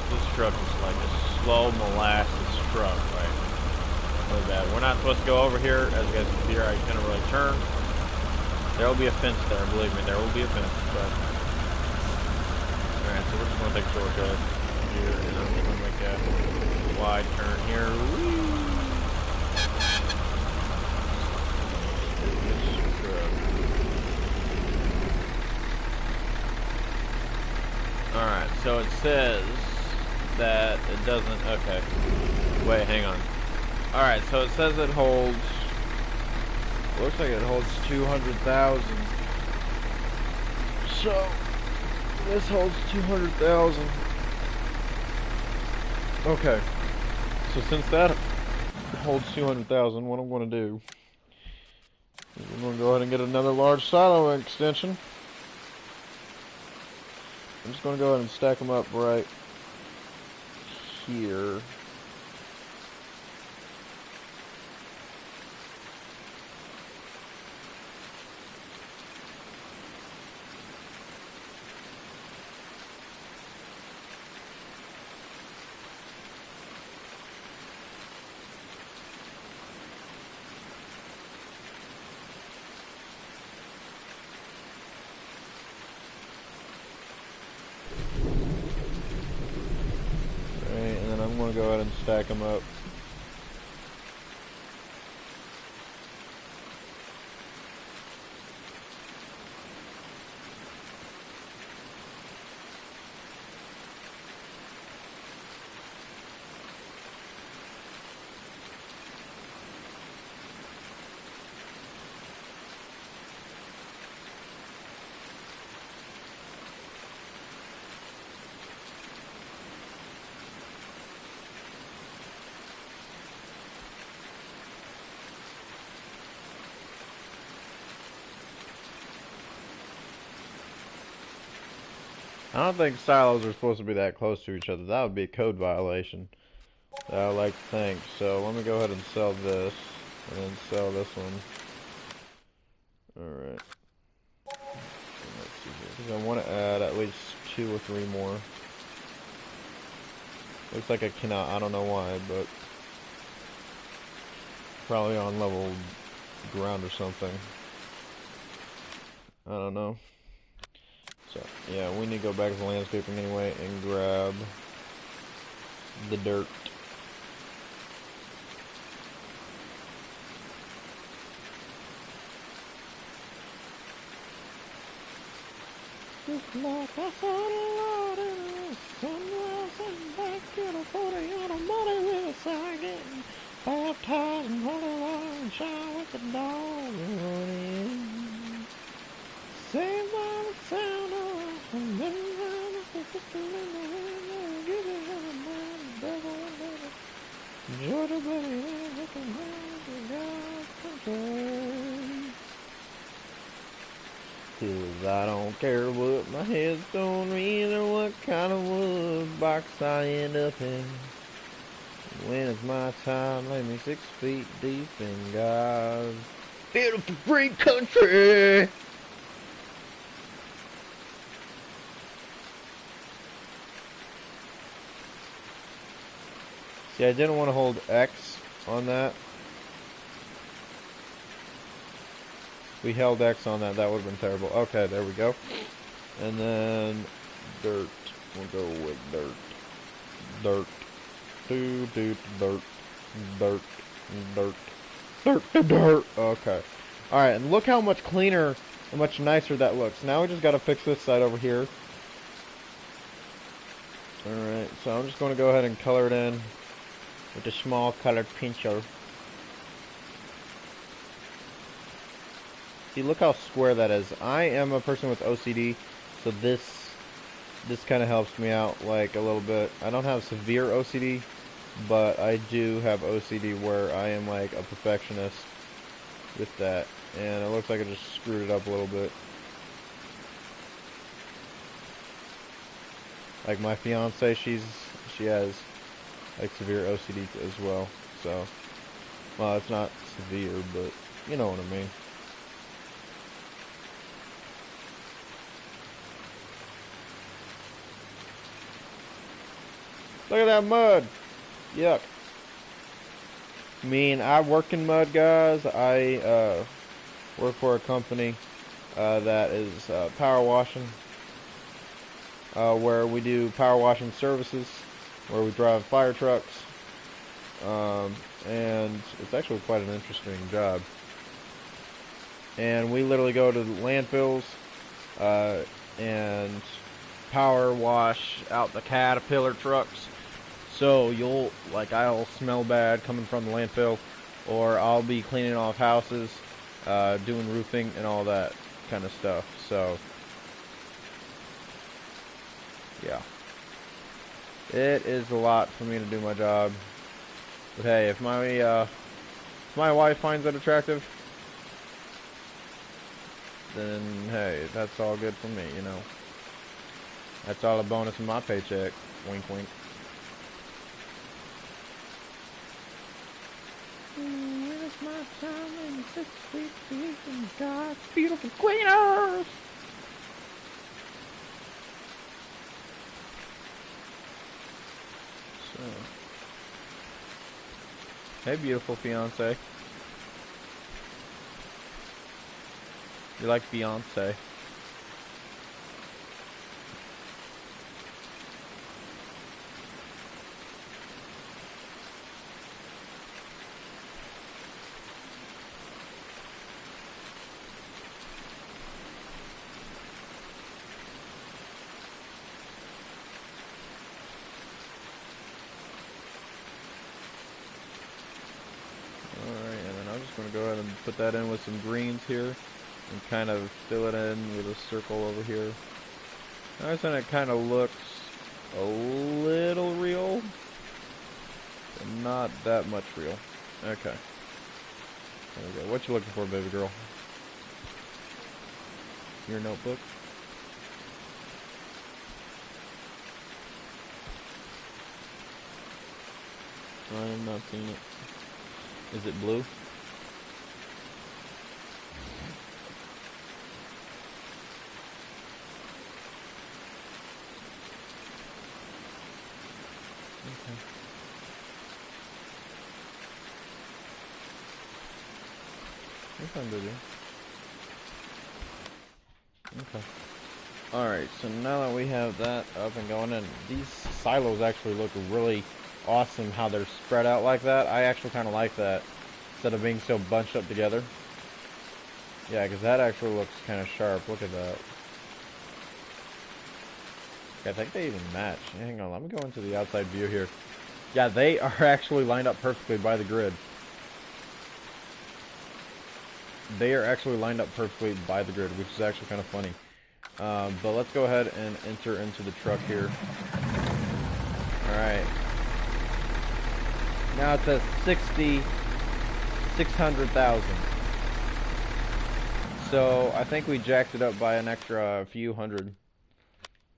This truck is like a slow molasses truck, right? Really bad. We're not supposed to go over here. As you guys can see here, I can't really turn. There will be a fence there, believe me, there will be a fence. But alright, so we're just going to take a shortcut here, and I'm going to make a wide turn here. Alright, so it says that it doesn't. Okay. Wait, hang on. Alright, so it says it holds. Looks like it holds 200,000. So this holds 200,000. Okay. So since that holds 200,000, what I'm going to do is I'm going to go ahead and get another large silo extension. I'm just going to go ahead and stack them up right here. I'm going to go ahead and stack them up. I don't think silos are supposed to be that close to each other. That would be a code violation. I would like to think. So let me go ahead and sell this, and then sell this one. Alright. Let's see here. Because I want to add at least 2 or 3 more. Looks like I cannot. I don't know why, but probably on level ground or something. I don't know. So, yeah, we need to go back to the landscaping anyway and grab the dirt. Just like I saw the Lord in the sunrise and back in a 40 on a money with a sign getting baptized in holy water and shower with the dog running. Saved by the sound of and then around the pistol in the wind and give it a man, the devil and devil. Georgia, buddy, man, looking round to God's country. 'Cause I don't care what my headstone reads or what kind of wood box I end up in. When it's my time, lay me 6 feet deep in God's beautiful free country. See, I didn't want to hold X on that. If we held X on that, that would have been terrible. Okay, there we go. And then dirt. We'll go with dirt. Dirt. Dirt. Dirt. Dirt. Dirt. Dirt. Dirt. Okay. Alright, and look how much cleaner and much nicer that looks. Now we just gotta fix this side over here. Alright, so I'm just going to go ahead and color it in with a small colored pincher. See, look how square that is. I am a person with OCD, so this kind of helps me out like a little bit. I don't have severe OCD, but I do have OCD where I am like a perfectionist with that. And it looks like I just screwed it up a little bit. Like my fiance, she has like severe OCD as well. So, well, it's not severe, but you know what I mean. Look at that mud. Yuck. I work in mud, guys. I work for a company that is power washing, where we do power washing services, where we drive fire trucks, and it's actually quite an interesting job. And we literally go to landfills and power wash out the Caterpillar trucks. So I'll smell bad coming from the landfill, or I'll be cleaning off houses, doing roofing and all that kind of stuff. So, yeah. It is a lot for me to do my job. But hey, if my wife finds that attractive, then hey, that's all good for me, you know. That's all a bonus in my paycheck. Wink, wink. Where's my time in 6 weeks and God's beautiful queeners? So, hey, beautiful fiance. You like Beyonce? I'm going to go ahead and put that in with some greens here and kind of fill it in with a circle over here. I think it kind of looks a little real, but not that much real. Okay. There we go. What you looking for, baby girl? Your notebook? I am not seeing it. Is it blue? Okay. You're fine, baby. Okay. Alright, so now that we have that up and going, and these silos actually look really awesome how they're spread out like that. I actually kind of like that, instead of being so bunched up together. Yeah, because that actually looks kind of sharp. Look at that. I think they even match. Hang on, let me go into the outside view here. Yeah, they are actually lined up perfectly by the grid. They are actually lined up perfectly by the grid, which is actually kind of funny. But let's go ahead and enter into the truck here. Alright. Now it says 600,000. So I think we jacked it up by an extra few hundred.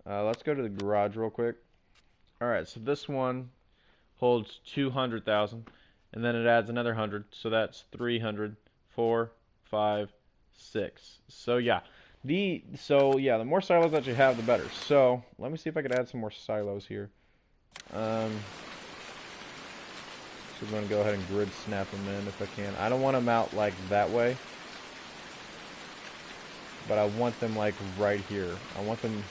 Let's go to the garage real quick. Alright, so this one holds 200,000, and then it adds another 100, so that's 300, 4, 5, 6. So yeah, the more silos that you have, the better. So let me see if I could add some more silos here. So I'm going to go ahead and grid snap them in if I can. I don't want them out like that way, but I want them like right here. I want them,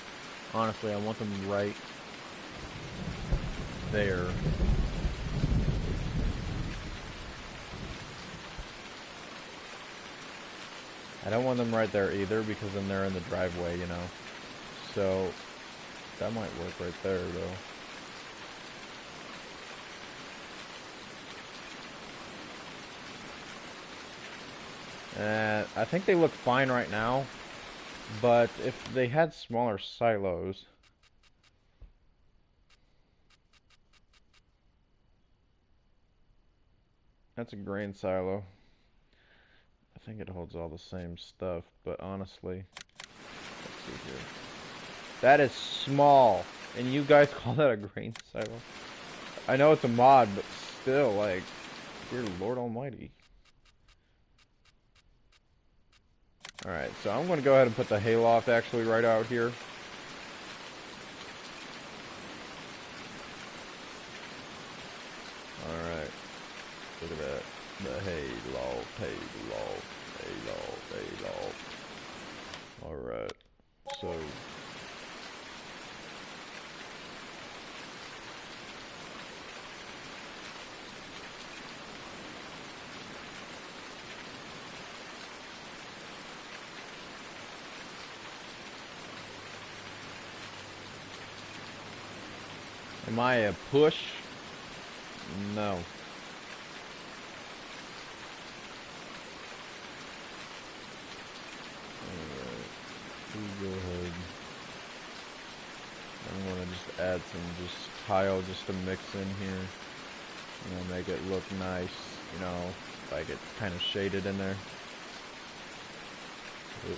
honestly, I want them right there. I don't want them right there either, because then they're in the driveway, you know. So that might work right there, though. I think they look fine right now, but if they had smaller silos... That's a grain silo. I think it holds all the same stuff, but honestly, let's see here. That is small, and you guys call that a grain silo? I know it's a mod, but still, like, dear Lord Almighty. Alright, so I'm going to go ahead and put the hayloft actually right out here. Alright, look at that. The hayloft. Alright, so... Am I a push? No. Alright, go ahead. I'm gonna just add some tile just to mix in here. You know, make it look nice, you know, like it's kind of shaded in there. Ooh.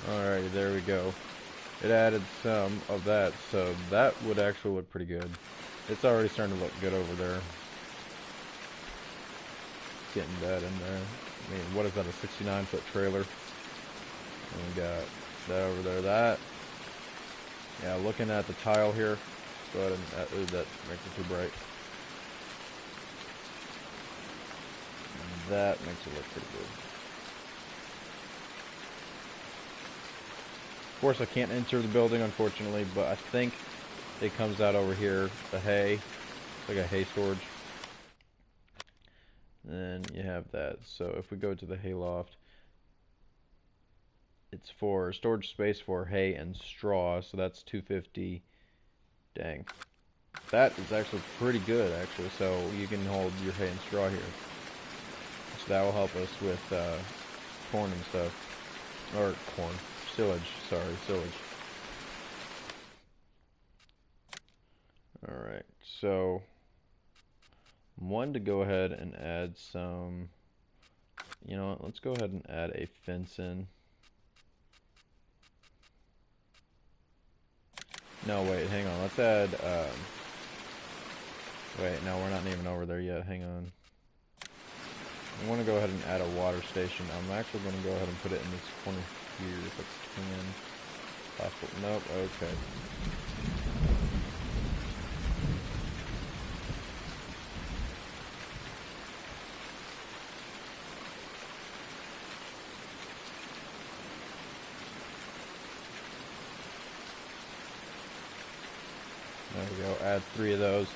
Alright, there we go. It added some of that, so that would actually look pretty good. It's already starting to look good over there. Getting that in there. I mean, what is that, a 69-foot trailer? And we got that over there. That, yeah, looking at the tile here. Go ahead and, ooh, that makes it too bright. That makes it look pretty good. Of course, I can't enter the building, unfortunately, but I think it comes out over here, the hay. It's like a hay storage. And you have that. So if we go to the hayloft, it's for storage space for hay and straw, so that's 250. Dang. That is actually pretty good, actually, so you can hold your hay and straw here. So that will help us with corn and stuff. Or corn. Silage, sorry, silage. Alright, so I wanted to go ahead and add some, you know what, let's go ahead and add a fence in. No, wait, hang on, let's add, wait, no, we're not even over there yet, hang on. I want to go ahead and add a water station. I'm actually going to go ahead and put it in this corner here if I can. Possible. Nope, okay. There we go, add 3 of those.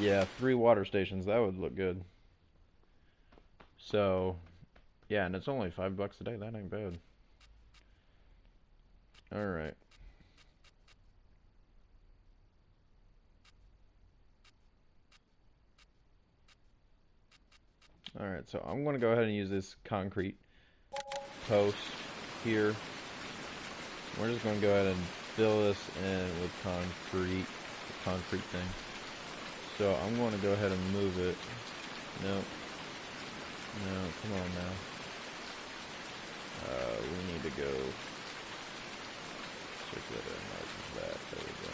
Yeah, 3 water stations, that would look good. So, yeah, and it's only $5 a day, that ain't bad. Alright. Alright, so I'm going to go ahead and use this concrete post here. We're just going to go ahead and fill this in with concrete, the concrete thing. So I'm going to go ahead and move it No. No, come on now. We need to go circle it in like that. There we go.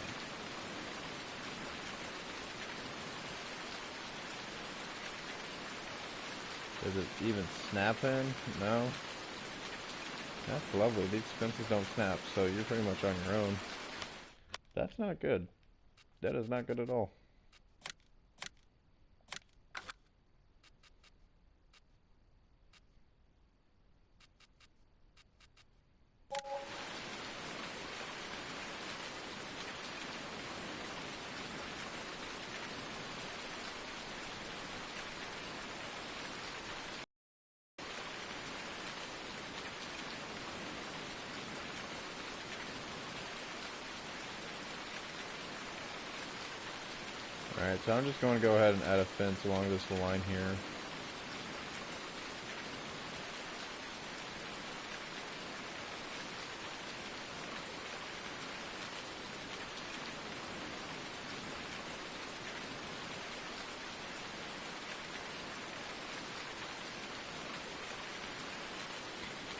Does it even snap in? No. That's lovely. These fences don't snap, so you're pretty much on your own. That's not good. That is not good at all. Alright, so I'm just going to go ahead and add a fence along this line here.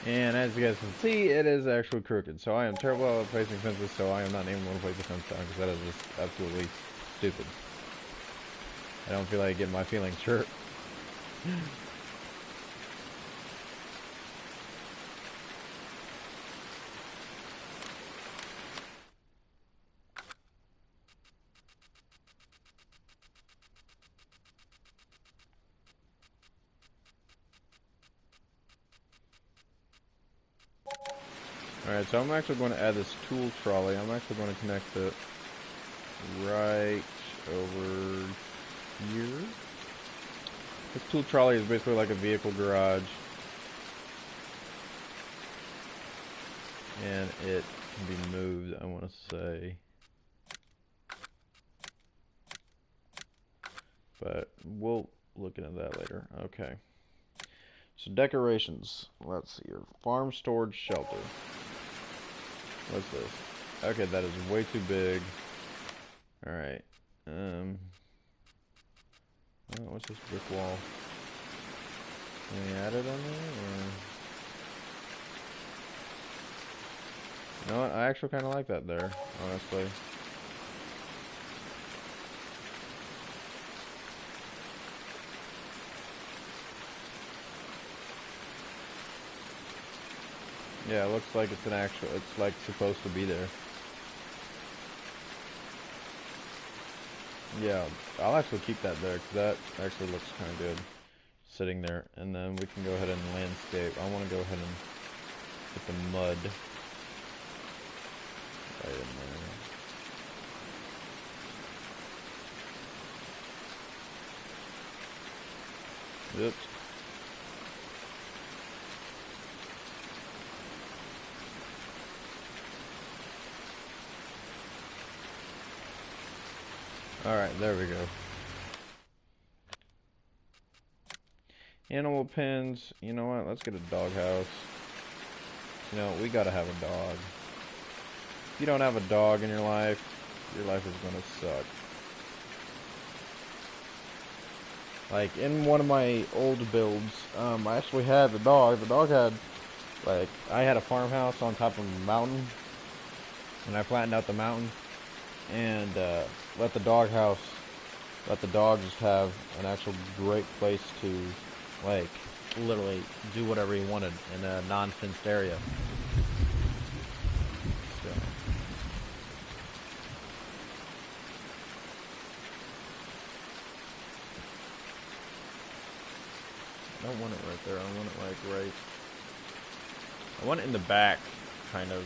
And as you guys can see, it is actually crooked. So I am terrible at placing fences, so I am not even going to place the fence down, because that is just absolutely stupid. I don't feel like getting my feelings hurt. Alright, so I'm actually going to add this tool trolley. I'm actually going to connect it right over here. This tool trolley is basically like a vehicle garage. And it can be moved, I want to say. But we'll look into that later. Okay. So decorations. Let's see here. Farm storage shelter. What's this? Okay, that is way too big. Alright. Oh, what's this brick wall? Can we add it on there? Or... You know what? I actually kind of like that there, honestly. Yeah, it looks like it's an actual, it's like supposed to be there. Yeah, I'll actually keep that there, because that actually looks kind of good. Sitting there, and then we can go ahead and landscape. I want to go ahead and put the mud right in there. Oops. Alright, there we go. Animal pens. You know what? Let's get a dog house. You know, we gotta have a dog. If you don't have a dog in your life is gonna suck. Like, in one of my old builds, I actually had the dog. The dog had, like, I had a farmhouse on top of a mountain, and I flattened out the mountain, and let the dog just have an actual great place to, like, literally do whatever he wanted in a non-fenced area. So. I don't want it right there. I want it, like, right... I want it in the back, kind of.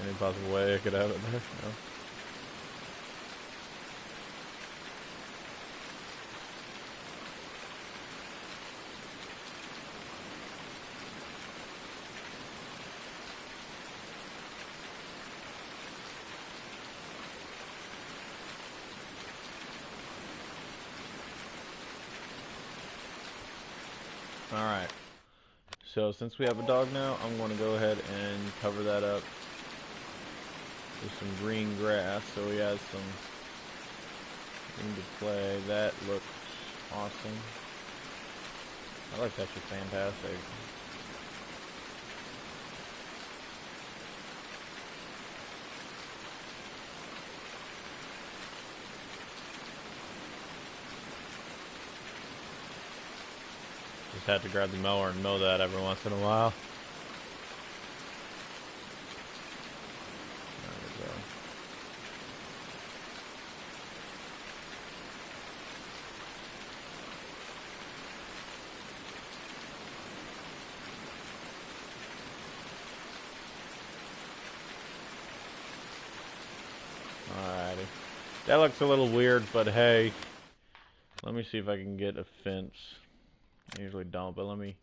Any possible way I could have it there? No. Alright. So since we have a dog now, I'm going to go ahead and cover that up. There's some green grass, so he has some room to play. That looks awesome. That looks actually fantastic. Just have to grab the mower and mow that every once in a while. There we go. Alrighty. That looks a little weird, but hey. Let me see if I can get a fence. I usually don't, but let me...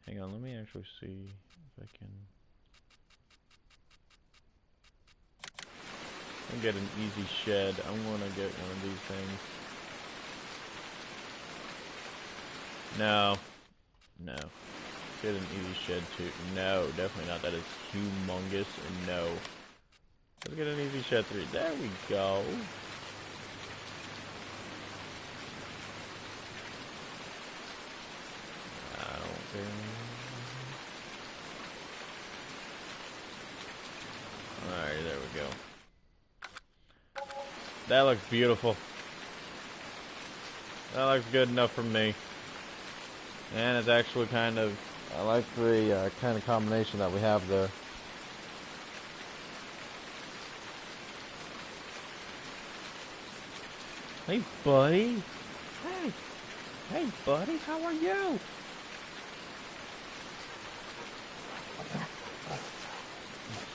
Hang on, let me actually see if I can... I'll get an easy shed. I'm gonna get one of these things. No. No. Get an easy shed too. No, definitely not. That is humongous. No. Let's get an easy shed 3. There we go. I don't care. Alright, there we go. That looks beautiful. That looks good enough for me. And it's actually kind of... I like the kind of combination that we have there. Hey, buddy. Hey. Hey, buddy. How are you?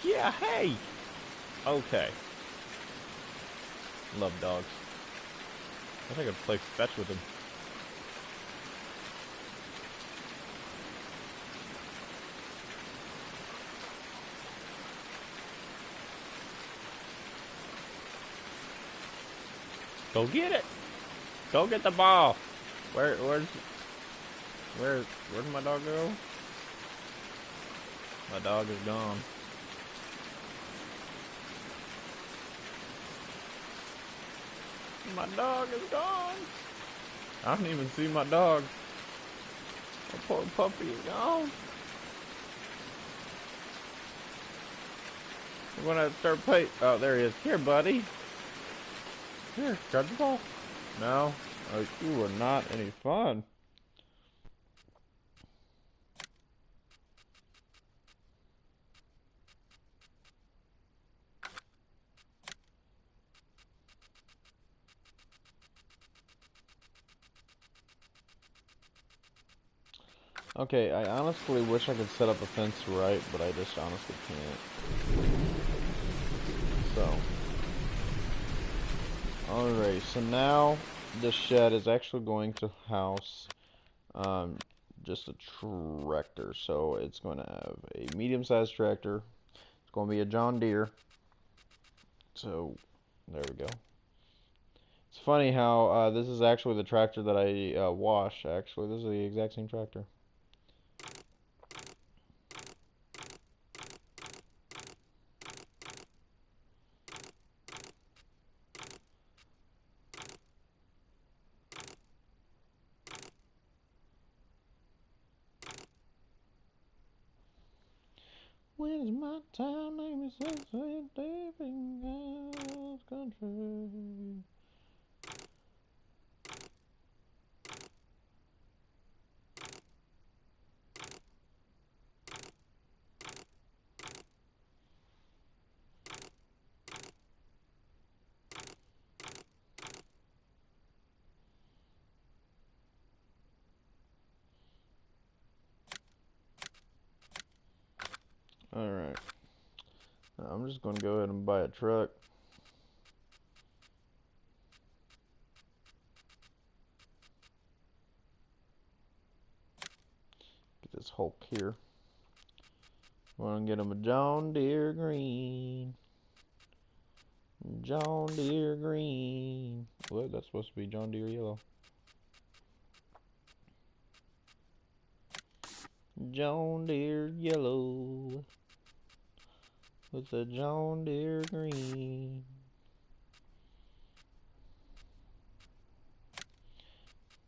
Yeah, hey. Okay. Love dogs. I think I could play fetch with him. Go get it! Go get the ball! Where'd my dog go? My dog is gone. My dog is gone! I don't even see my dog. My poor puppy is gone. I'm gonna have to start play. Oh, there he is. Here, buddy. Here, grab the ball. No, you are not any fun. Okay, I honestly wish I could set up a fence right, but I just honestly can't. So. Alright, so now this shed is actually going to house just a tractor. So it's going to have a medium-sized tractor. It's going to be a John Deere. So, there we go. It's funny how this is actually the tractor that I wash. Actually, this is the exact same tractor. When is my time? Name is Sunset David House Country. Alright. I'm just going to go ahead and buy a truck. Get this Hulk here. I'm going to get him a John Deere green. John Deere green. What? That's supposed to be John Deere yellow. John Deere yellow. with the John Deere green.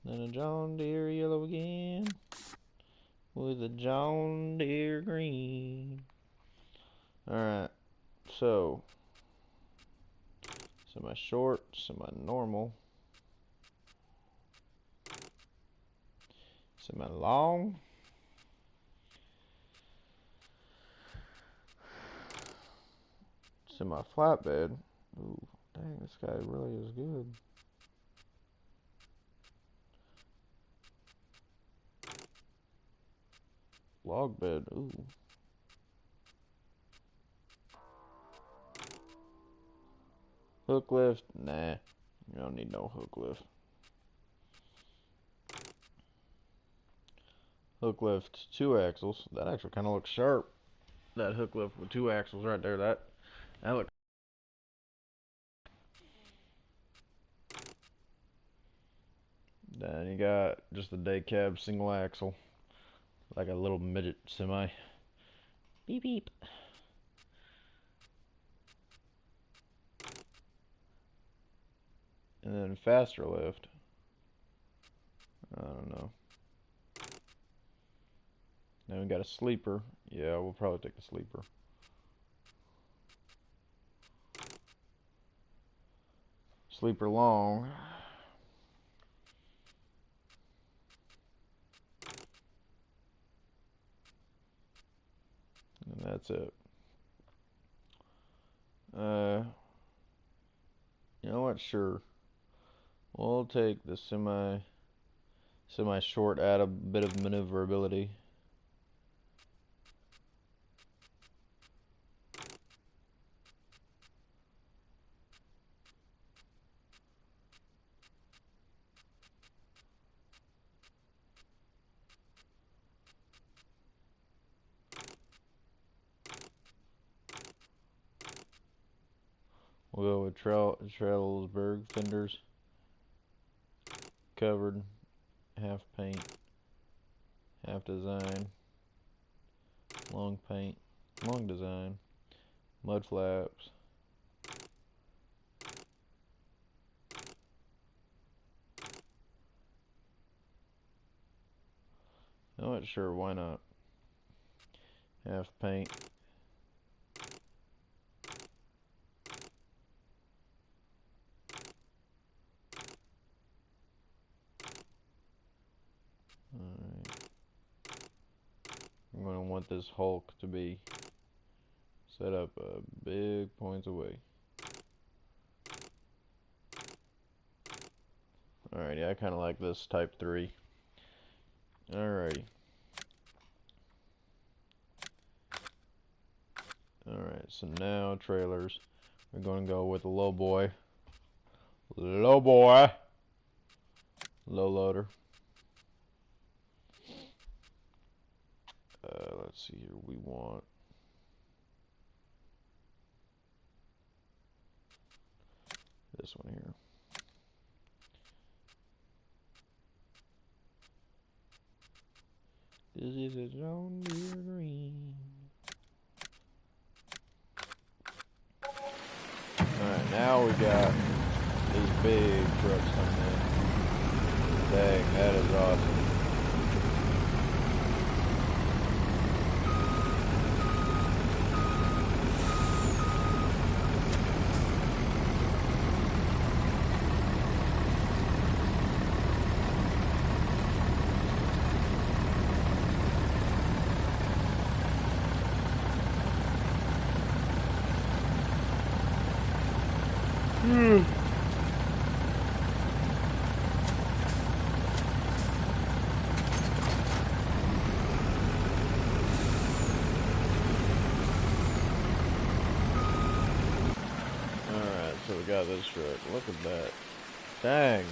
Then a John Deere yellow again with a John Deere green. Alright, so semi-short, semi-normal, semi-long, semi-flatbed. Ooh, dang, this guy really is good. Log bed, ooh. Hook lift, nah. You don't need no hook lift. Hook lift, 2 axles. That actually kind of looks sharp. That hook lift with 2 axles right there. That looks. Then you got just the day cab single axle, like a little midget semi. Beep beep. And then faster lift. I don't know. Then we got a sleeper. Yeah, we'll probably take the sleeper. Sleeper long. And that's it. You know what? Sure. We'll take the semi-short, add a bit of maneuverability. We'll go with Trailsburg fenders, covered, half paint, half design, long paint, long design, mud flaps. I'm not sure, why not? Half paint. Alright. I'm going to want this Hulk to be set up big points away. Alrighty, I kind of like this Type 3. Alrighty. Alright, so now trailers. We're going to go with the low boy. Low boy. Low loader. Let's see here. We want this one here. This is a John Deere green. Alright, now we got these big trucks coming in. Dang, that is awesome. So we got this truck. Look at that. Dang.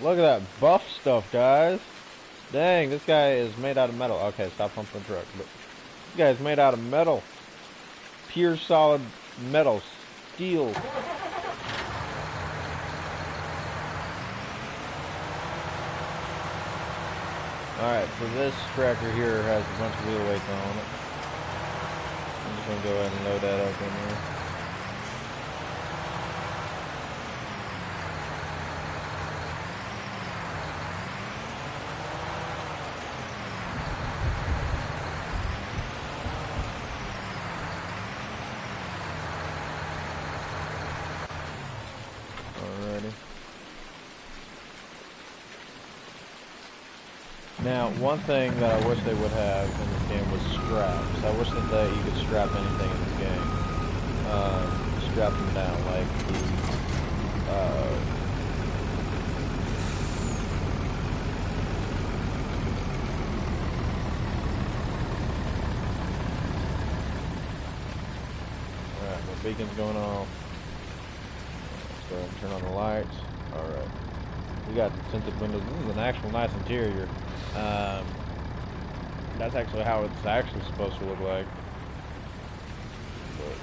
Look at that buff stuff, guys. Dang, this guy is made out of metal. Okay, stop pumping the truck. But this guy is made out of metal. Pure solid metal. Steel. Alright, so this tractor here has a bunch of wheel weights on it. I'm just gonna go ahead and load that up in there. Alrighty. Now, one thing that I wish they would have in this game was straps. I wish that you could strap anything in this game. Strap them down, like the Alright, my beacon's going off. Let's go ahead and turn on the lights. Alright. We got tinted windows. This is an actual nice interior. That's actually how it's actually supposed to look like. But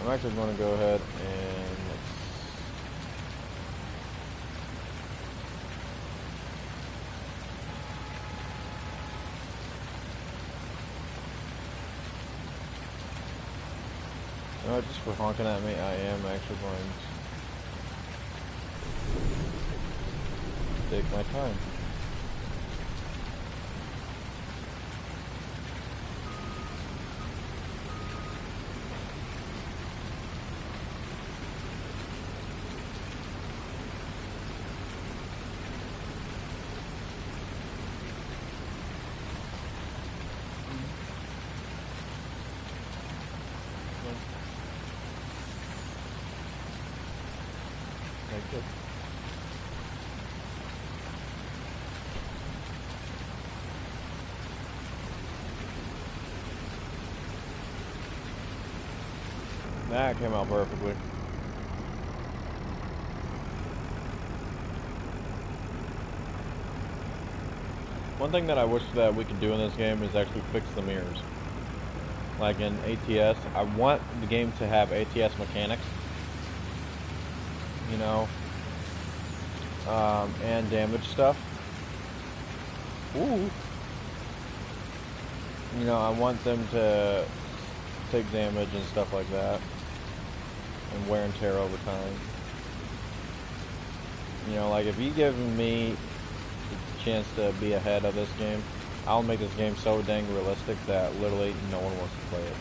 I'm actually going to go ahead and just for honking at me, I am actually going to take my time. Good. That came out perfectly. One thing that I wish that we could do in this game is actually fix the mirrors. Like in ATS, I want the game to have ATS mechanics. You know, and damage stuff. Ooh. You know, I want them to take damage and stuff like that, and wear and tear over time. You know, like if you give me the chance to be ahead of this game, I'll make this game so dang realistic that literally no one wants to play it,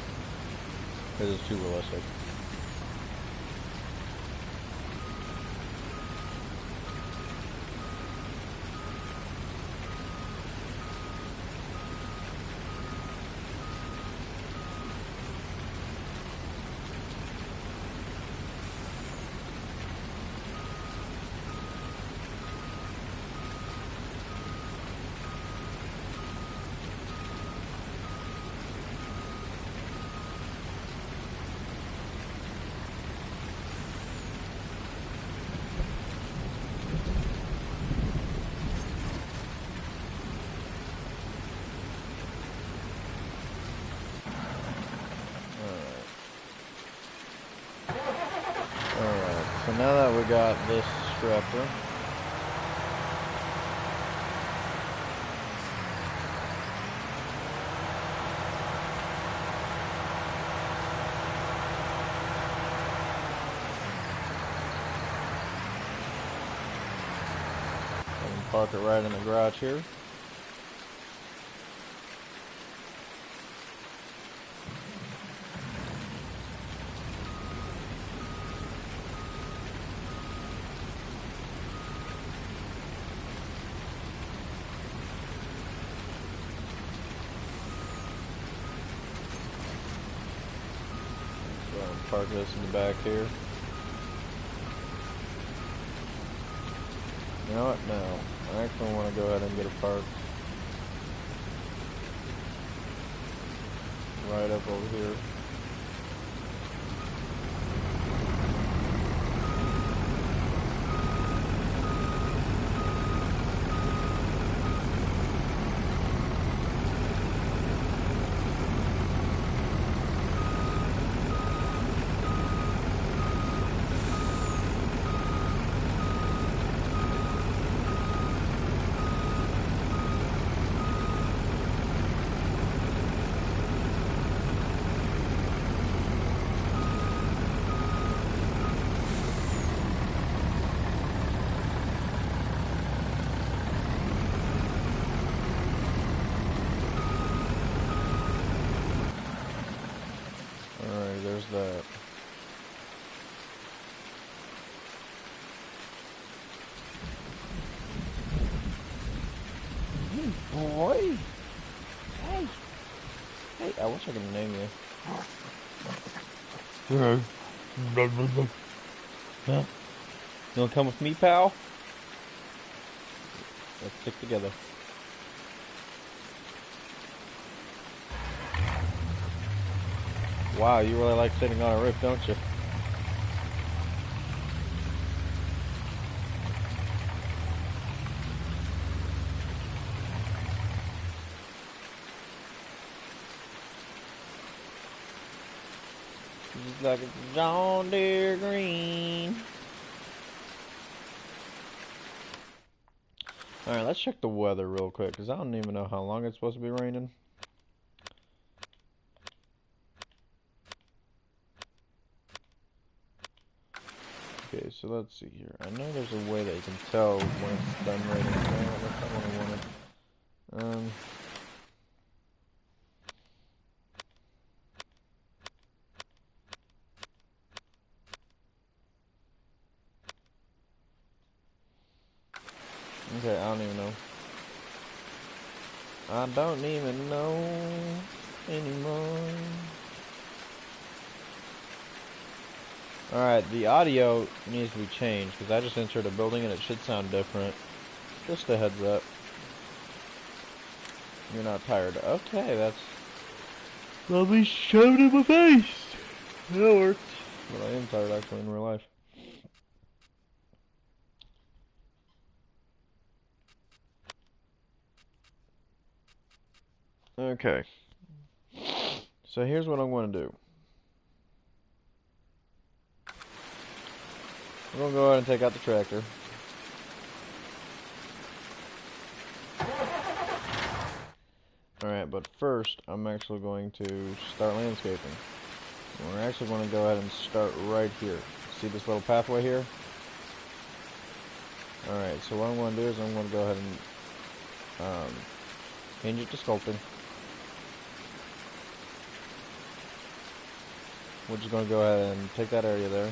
because it's too realistic. So now that we got this strapped in, and park it right in the garage here. Park this in the back here. You know what? No. I actually want to go ahead and get a park right up over here. boy. Hey. Hey, I wish I could name you. Huh? You wanna come with me, pal? Let's stick together. Wow, you really like sitting on a roof, don't you? Just like a John Deere green. Alright, let's check the weather real quick, because I don't even know how long it's supposed to be raining. Okay, so let's see here. I know there's a way that you can tell when it's done raining. No, that's not what I wanted. Okay, I don't even know. I don't even know anymore. Alright, the audio needs to be changed, because I just entered a building and it should sound different. Just a heads up. You're not tired. Okay, that's... Let me shove it in my face! That worked. But I am tired, actually, in real life. Okay. So here's what I'm going to do. I'm going to go ahead and take out the tractor. Alright, but first, I'm actually going to start landscaping. We're actually going to go ahead and start right here. See this little pathway here? Alright, so what I'm going to do is I'm going to go ahead and change it to sculpting. We're just going to go ahead and take that area there.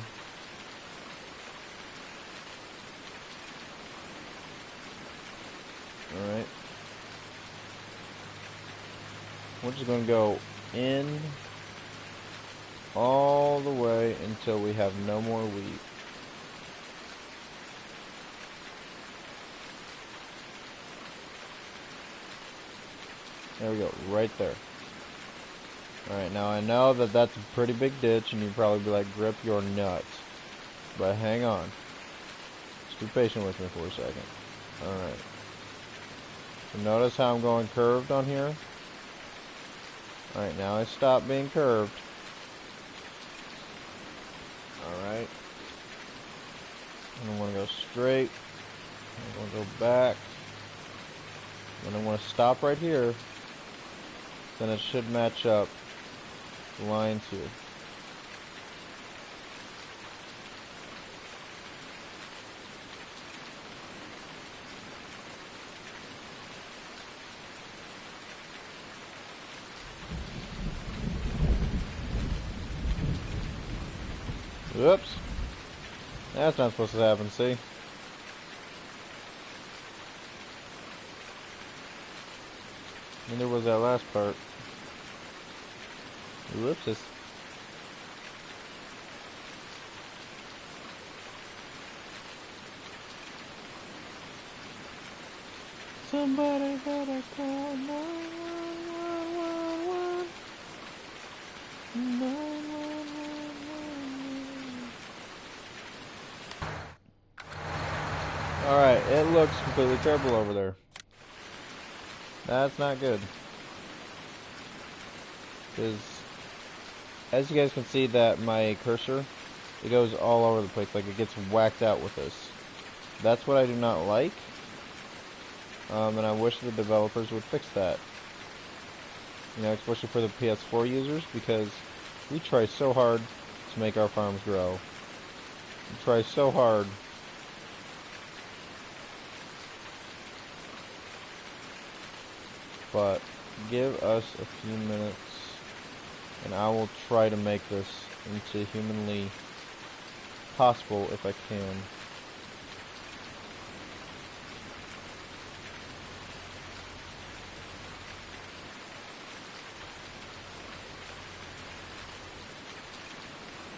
Alright. We're just going to go in all the way until we have no more wheat. There we go, right there. Alright, now I know that that's a pretty big ditch, and you'd probably be like, Grip, you're nuts. But hang on. Just be patient with me for a second. Alright. So notice how I'm going curved on here? Alright, now I stop being curved. Alright. And I want to go straight. I'm going to go back. And I want to stop right here. Then it should match up the lines here. Whoops. That's not supposed to happen, see? Neither was that last part. Whoopsies. Somebody better call 911. 911. Alright, it looks completely terrible over there. That's not good. Because, as you guys can see that my cursor, it goes all over the place, like it gets whacked out with this. That's what I do not like. And I wish the developers would fix that. You know, especially for the PS4 users, because we try so hard to make our farms grow. We try so hard. But give us a few minutes and I will try to make this into humanly possible if I can.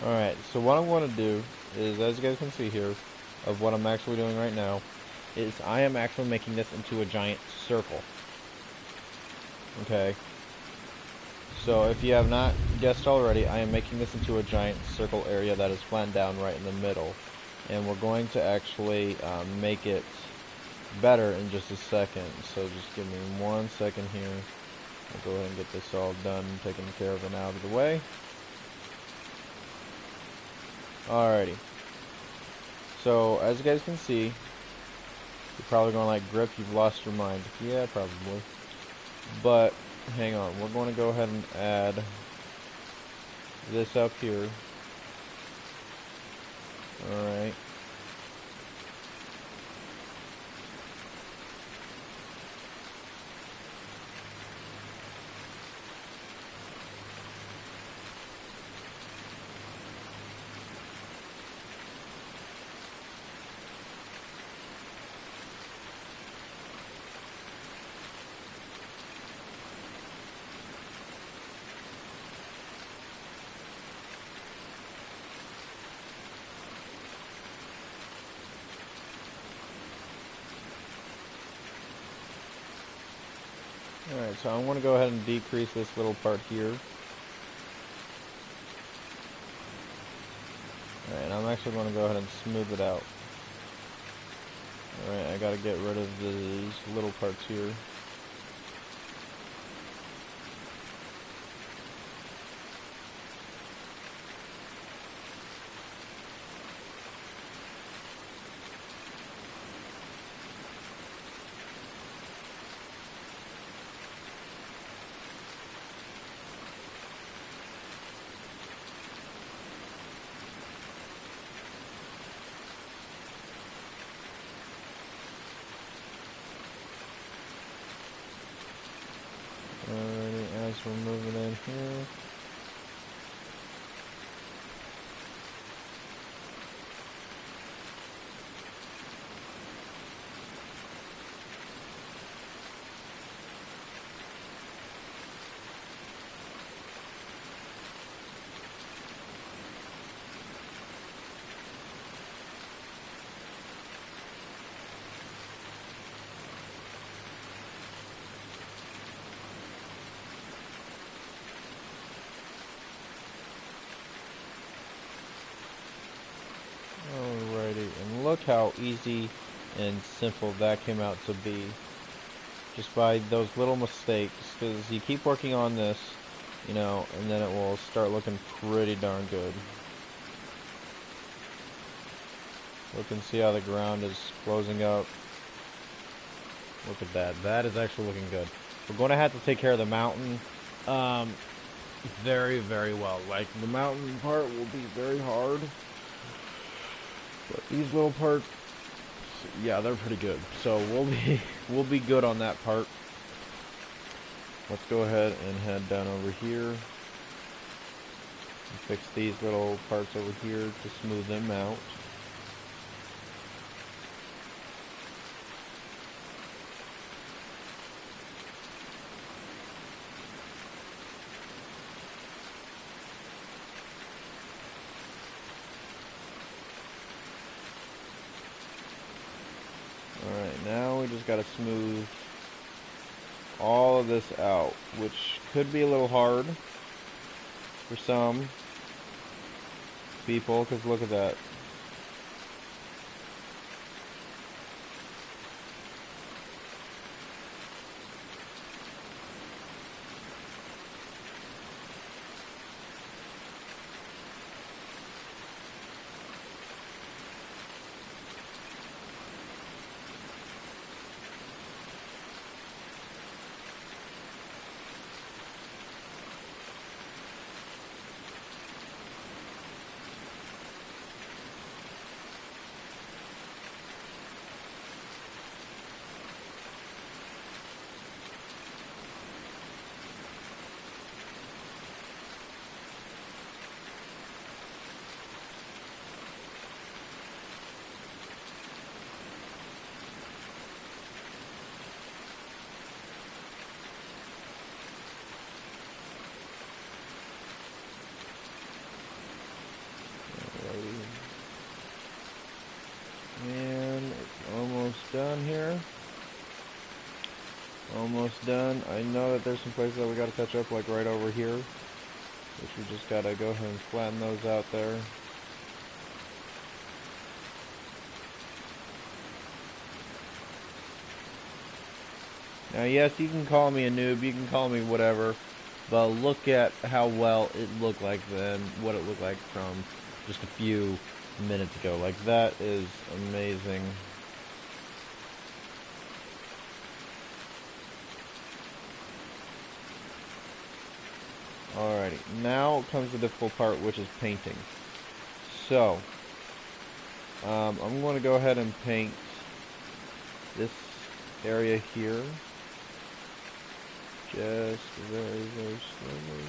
Alright, so what I want to do is, as you guys can see here, of what I'm actually doing right now, is I am actually making this into a giant circle. Okay? So if you have not guessed already, I am making this into a giant circle area that is flattened down right in the middle. And we're going to actually make it better in just a second. So just give me 1 second here. I'll go ahead and get this all done, taken care of and out of the way. Alrighty. So as you guys can see, you're probably going like, Grip, you've lost your mind. Yeah, probably. But hang on, we're going to go ahead and add this up here. Alright. Alright, so I'm going to go ahead and decrease this little part here. Alright, I'm actually going to go ahead and smooth it out. Alright, I gotta get rid of these little parts here. Alrighty, as we're moving in here. Alrighty, and look how easy and simple that came out to be. Just by those little mistakes, because you keep working on this, you know, and then it will start looking pretty darn good. Look and see how the ground is closing up. Look at that. That is actually looking good. We're going to have to take care of the mountain very, very well. Like, the mountain part will be very hard. But these little parts, yeah, they're pretty good. So we'll be good on that part. Let's go ahead and head down over here and fix these little parts over here to smooth them out. Alright, now we just gotta smooth all of this out, which could be a little hard for some people, because look at that. almost done. I know that there's some places that we gotta touch up, like right over here, which we just gotta go ahead and flatten those out there. Now, yes, you can call me a noob, you can call me whatever, but look at how well it looked like then, what it looked like from just a few minutes ago. Like, that is amazing. Alrighty, now comes the difficult part, which is painting. So, I'm going to go ahead and paint this area here. Just very, very slowly.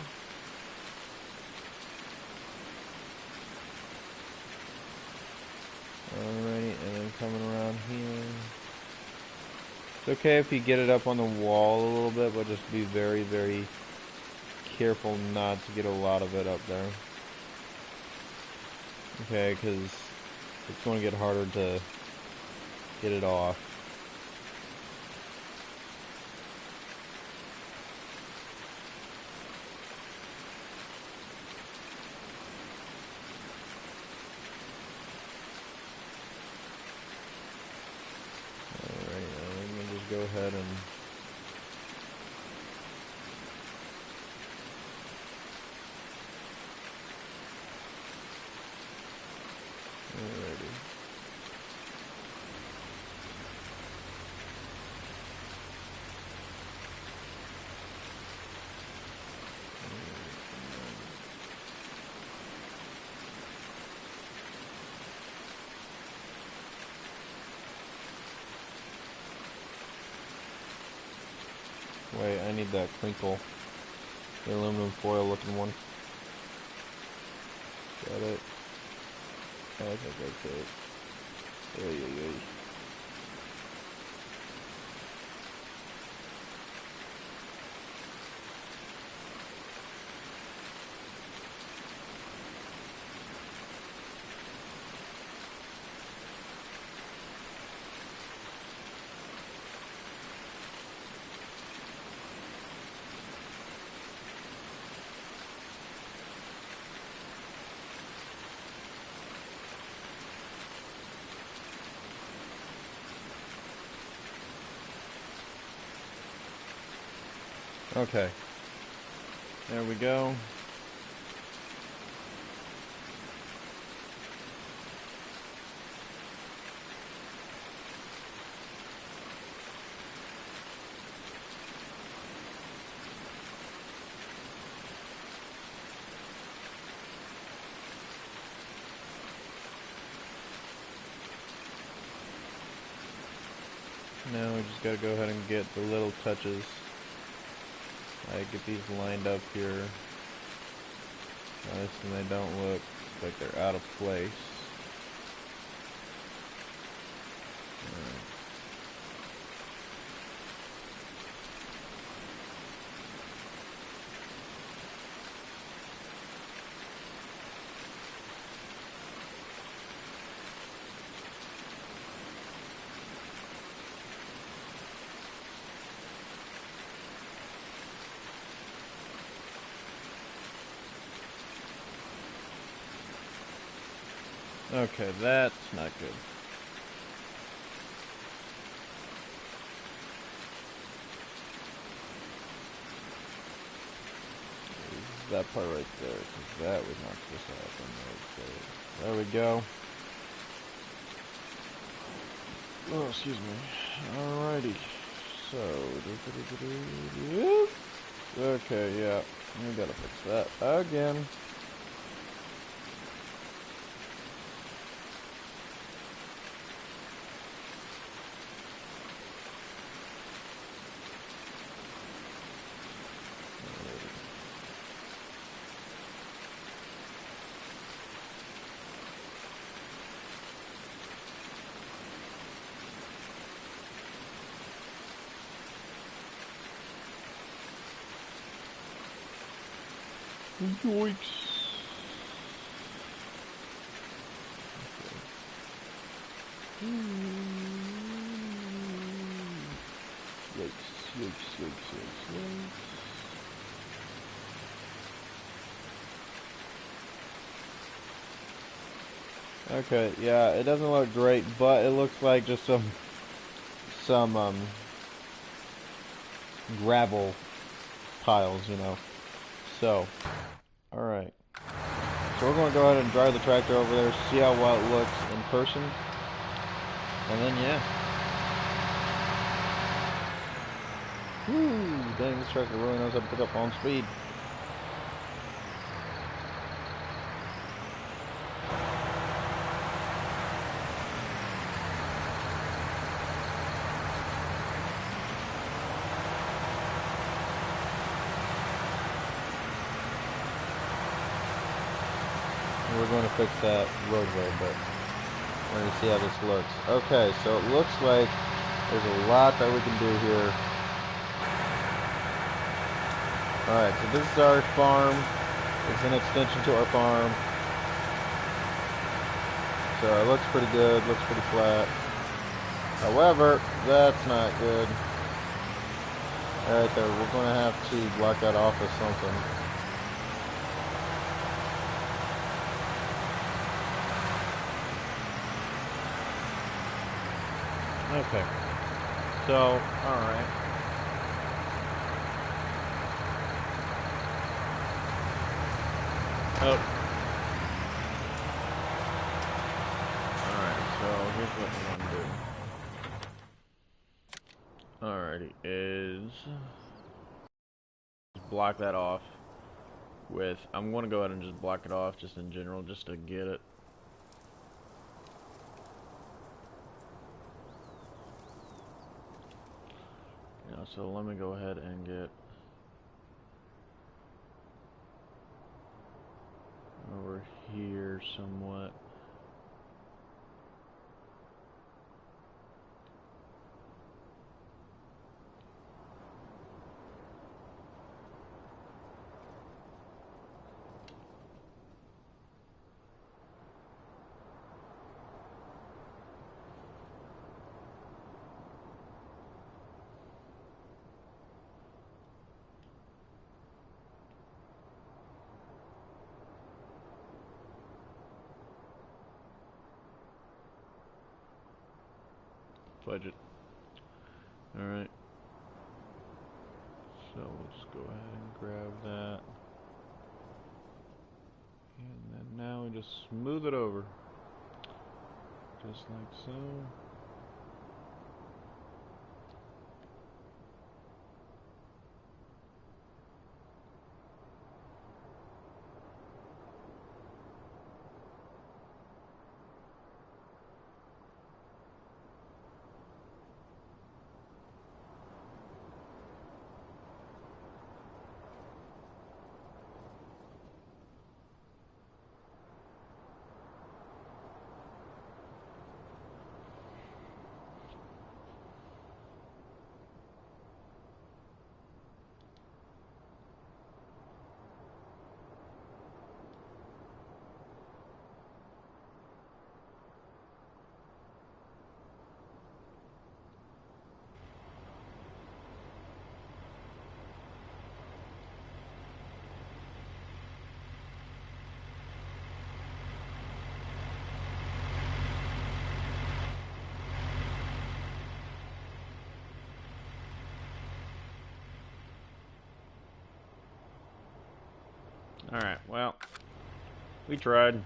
Alrighty, and then coming around here. It's okay if you get it up on the wall a little bit, but just be very, very careful not to get a lot of it up there. Okay, because it's going to get harder to get it off. Alright, I'm going to just go ahead and wait, I need that crinkle. The aluminum foil looking one. Got it. I think that's it. Oy. Okay. There we go. Now we just gotta go ahead and get the little touches. I get these lined up here. Nice, and they don't look like they're out of place. Okay, that's not good. That part right there, because that was not supposed to happen. Okay, there we go. Oh, excuse me. Alrighty. So, okay, yeah, we gotta fix that again. Yikes. Okay. Yikes. Yikes. Okay, yeah, it doesn't look great, but it looks like just some gravel piles, you know. So, all right. So we're going to go ahead and drive the tractor over there, see how well it looks in person, and then yeah. Woo! Dang, this tractor really knows how to pick up on speed. We're going to fix that roadway, but we're going to see how this looks. Okay, so it looks like there's a lot that we can do here. Alright, so this is our farm. It's an extension to our farm. So it looks pretty good, looks pretty flat. However, that's not good. Alright there, we're going to have to block that off with something. Okay. So, alright. Oh. Alright, so here's what we want to do. Alrighty, is block that off with, I'm going to go ahead and just block it off just in general, just to get it. Yeah, so let me go ahead and get over here somewhat. Fudge it. Alright. So we'll just go ahead and grab that. And then now we just smooth it over. Just like so. Alright, well, we tried.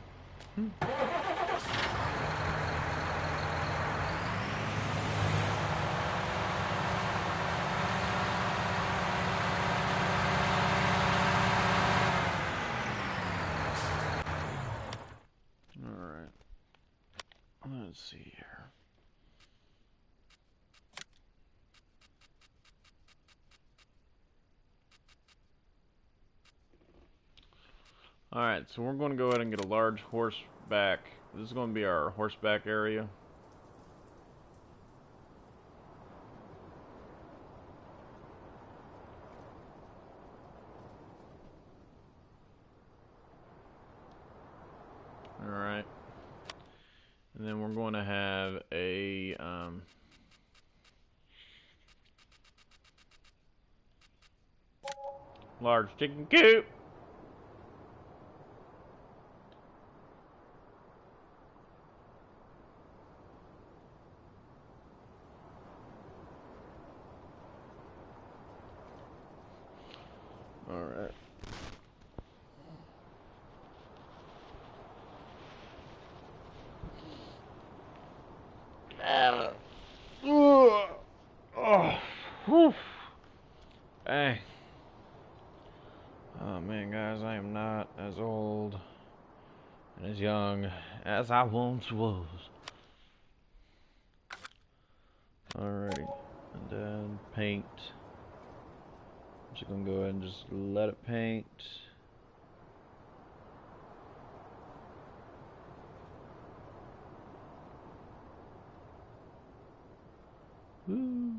Alright. Let's see here. Alright, so we're going to go ahead and get a large horseback. This is going to be our horseback area. Alright. And then we're going to have a Large chicken coop. All right. Whew. Hey. Oh man, guys, I am not as old and as young as I once was. Alrighty. And then paint. I'm just gonna go ahead and just let it paint. Woo.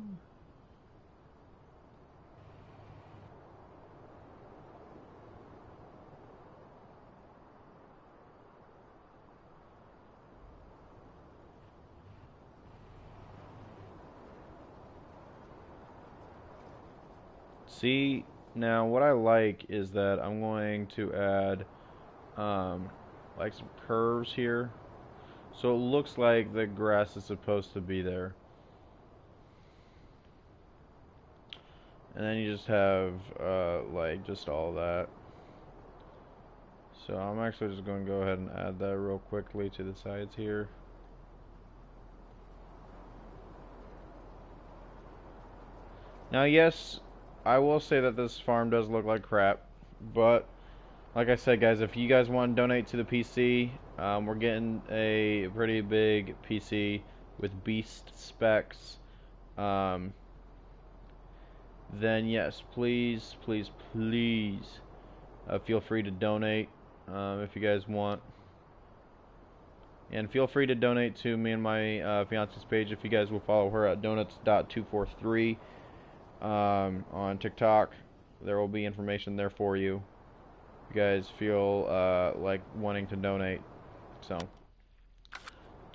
See, now what I like is that I'm going to add like some curves here. So it looks like the grass is supposed to be there. And then you just have like just all that. So I'm actually just going to go ahead and add that real quickly to the sides here. Now yes, I will say that this farm does look like crap, but like I said, guys, if you guys want to donate to the PC, we're getting a pretty big PC with beast specs. Then yes, please, please, please feel free to donate if you guys want. And feel free to donate to me and my fiance's page if you guys will follow her at donuts.243 on TikTok. There will be information there for you. If you guys feel like wanting to donate, so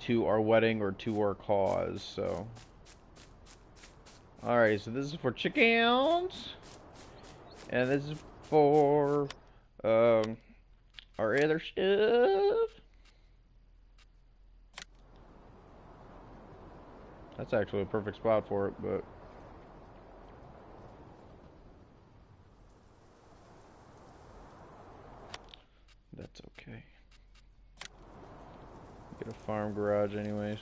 to our wedding or to our cause. So, alright, so this is for chickens, and this is for our other stuff. That's actually a perfect spot for it, but that's okay. Get a farm garage anyways.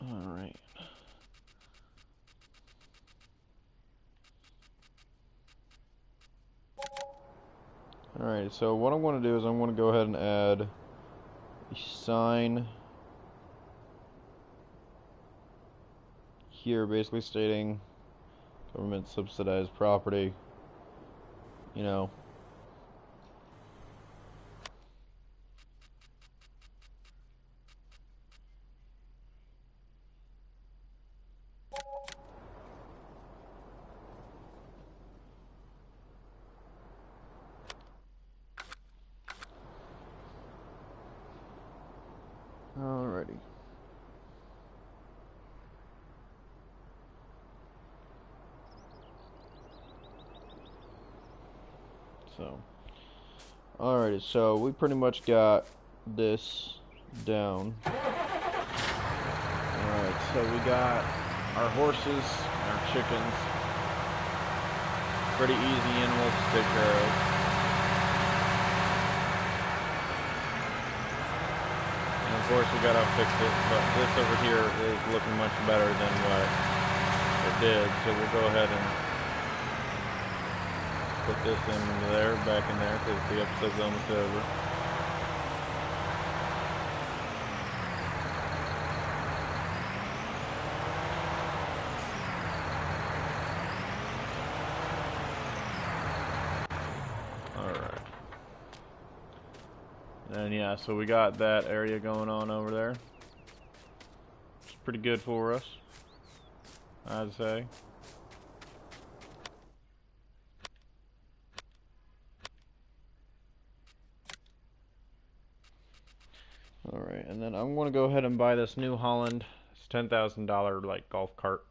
Alright. Alright, so what I'm going to do is I'm going to go ahead and add a sign here basically stating government subsidized property, you know. Alrighty. So, alrighty, so we pretty much got this down. Alright, so we got our horses and our chickens. Pretty easy animals to take care of. And of course we gotta fix it, but this over here is looking much better than what it did, so we'll go ahead and put this in there, back in there, because the episode's almost over. Alright. And yeah, so we got that area going on over there. It's pretty good for us, I'd say. Alright, and then I'm going to go ahead and buy this New Holland. It's $10,000 like golf cart.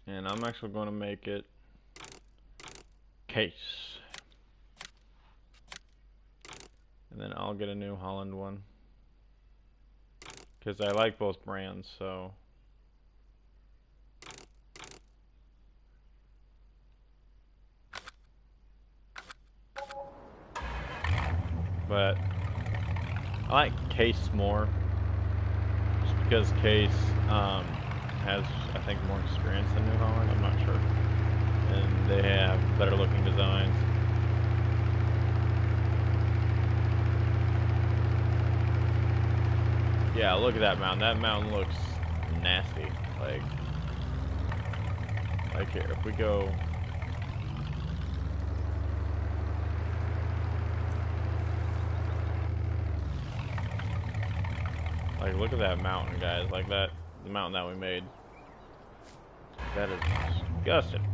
And I'm actually going to make it case. And then I'll get a New Holland one. Because I like both brands, so. But I like case more. Just because case has, I think, more experience than New Holland. I'm not sure. And they have better looking designs. Yeah, look at that mountain. That mountain looks nasty. Like here, if we go. Like, look at that mountain, guys. Like that, the mountain that we made. That is disgusting.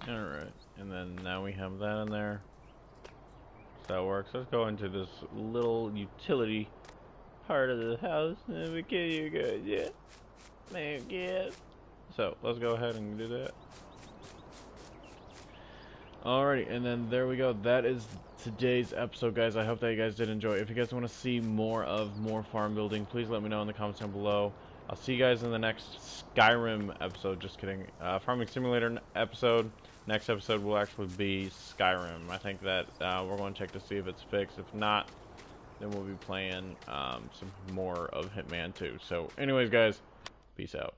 Alright, and then now we have that in there. So that works. Let's go into this little utility part of the house and we kill you guys, yeah? Man, yeah. So, let's go ahead and do that. Alrighty, and then there we go. That is today's episode, guys. I hope that you guys did enjoy. If you guys want to see more farm building, please let me know in the comments down below. I'll see you guys in the next Skyrim episode. Just kidding. Farming Simulator episode. Next episode will actually be Skyrim. I think that we're going to check to see if it's fixed. If not, then we'll be playing some more of Hitman 2. So, anyways, guys, peace out.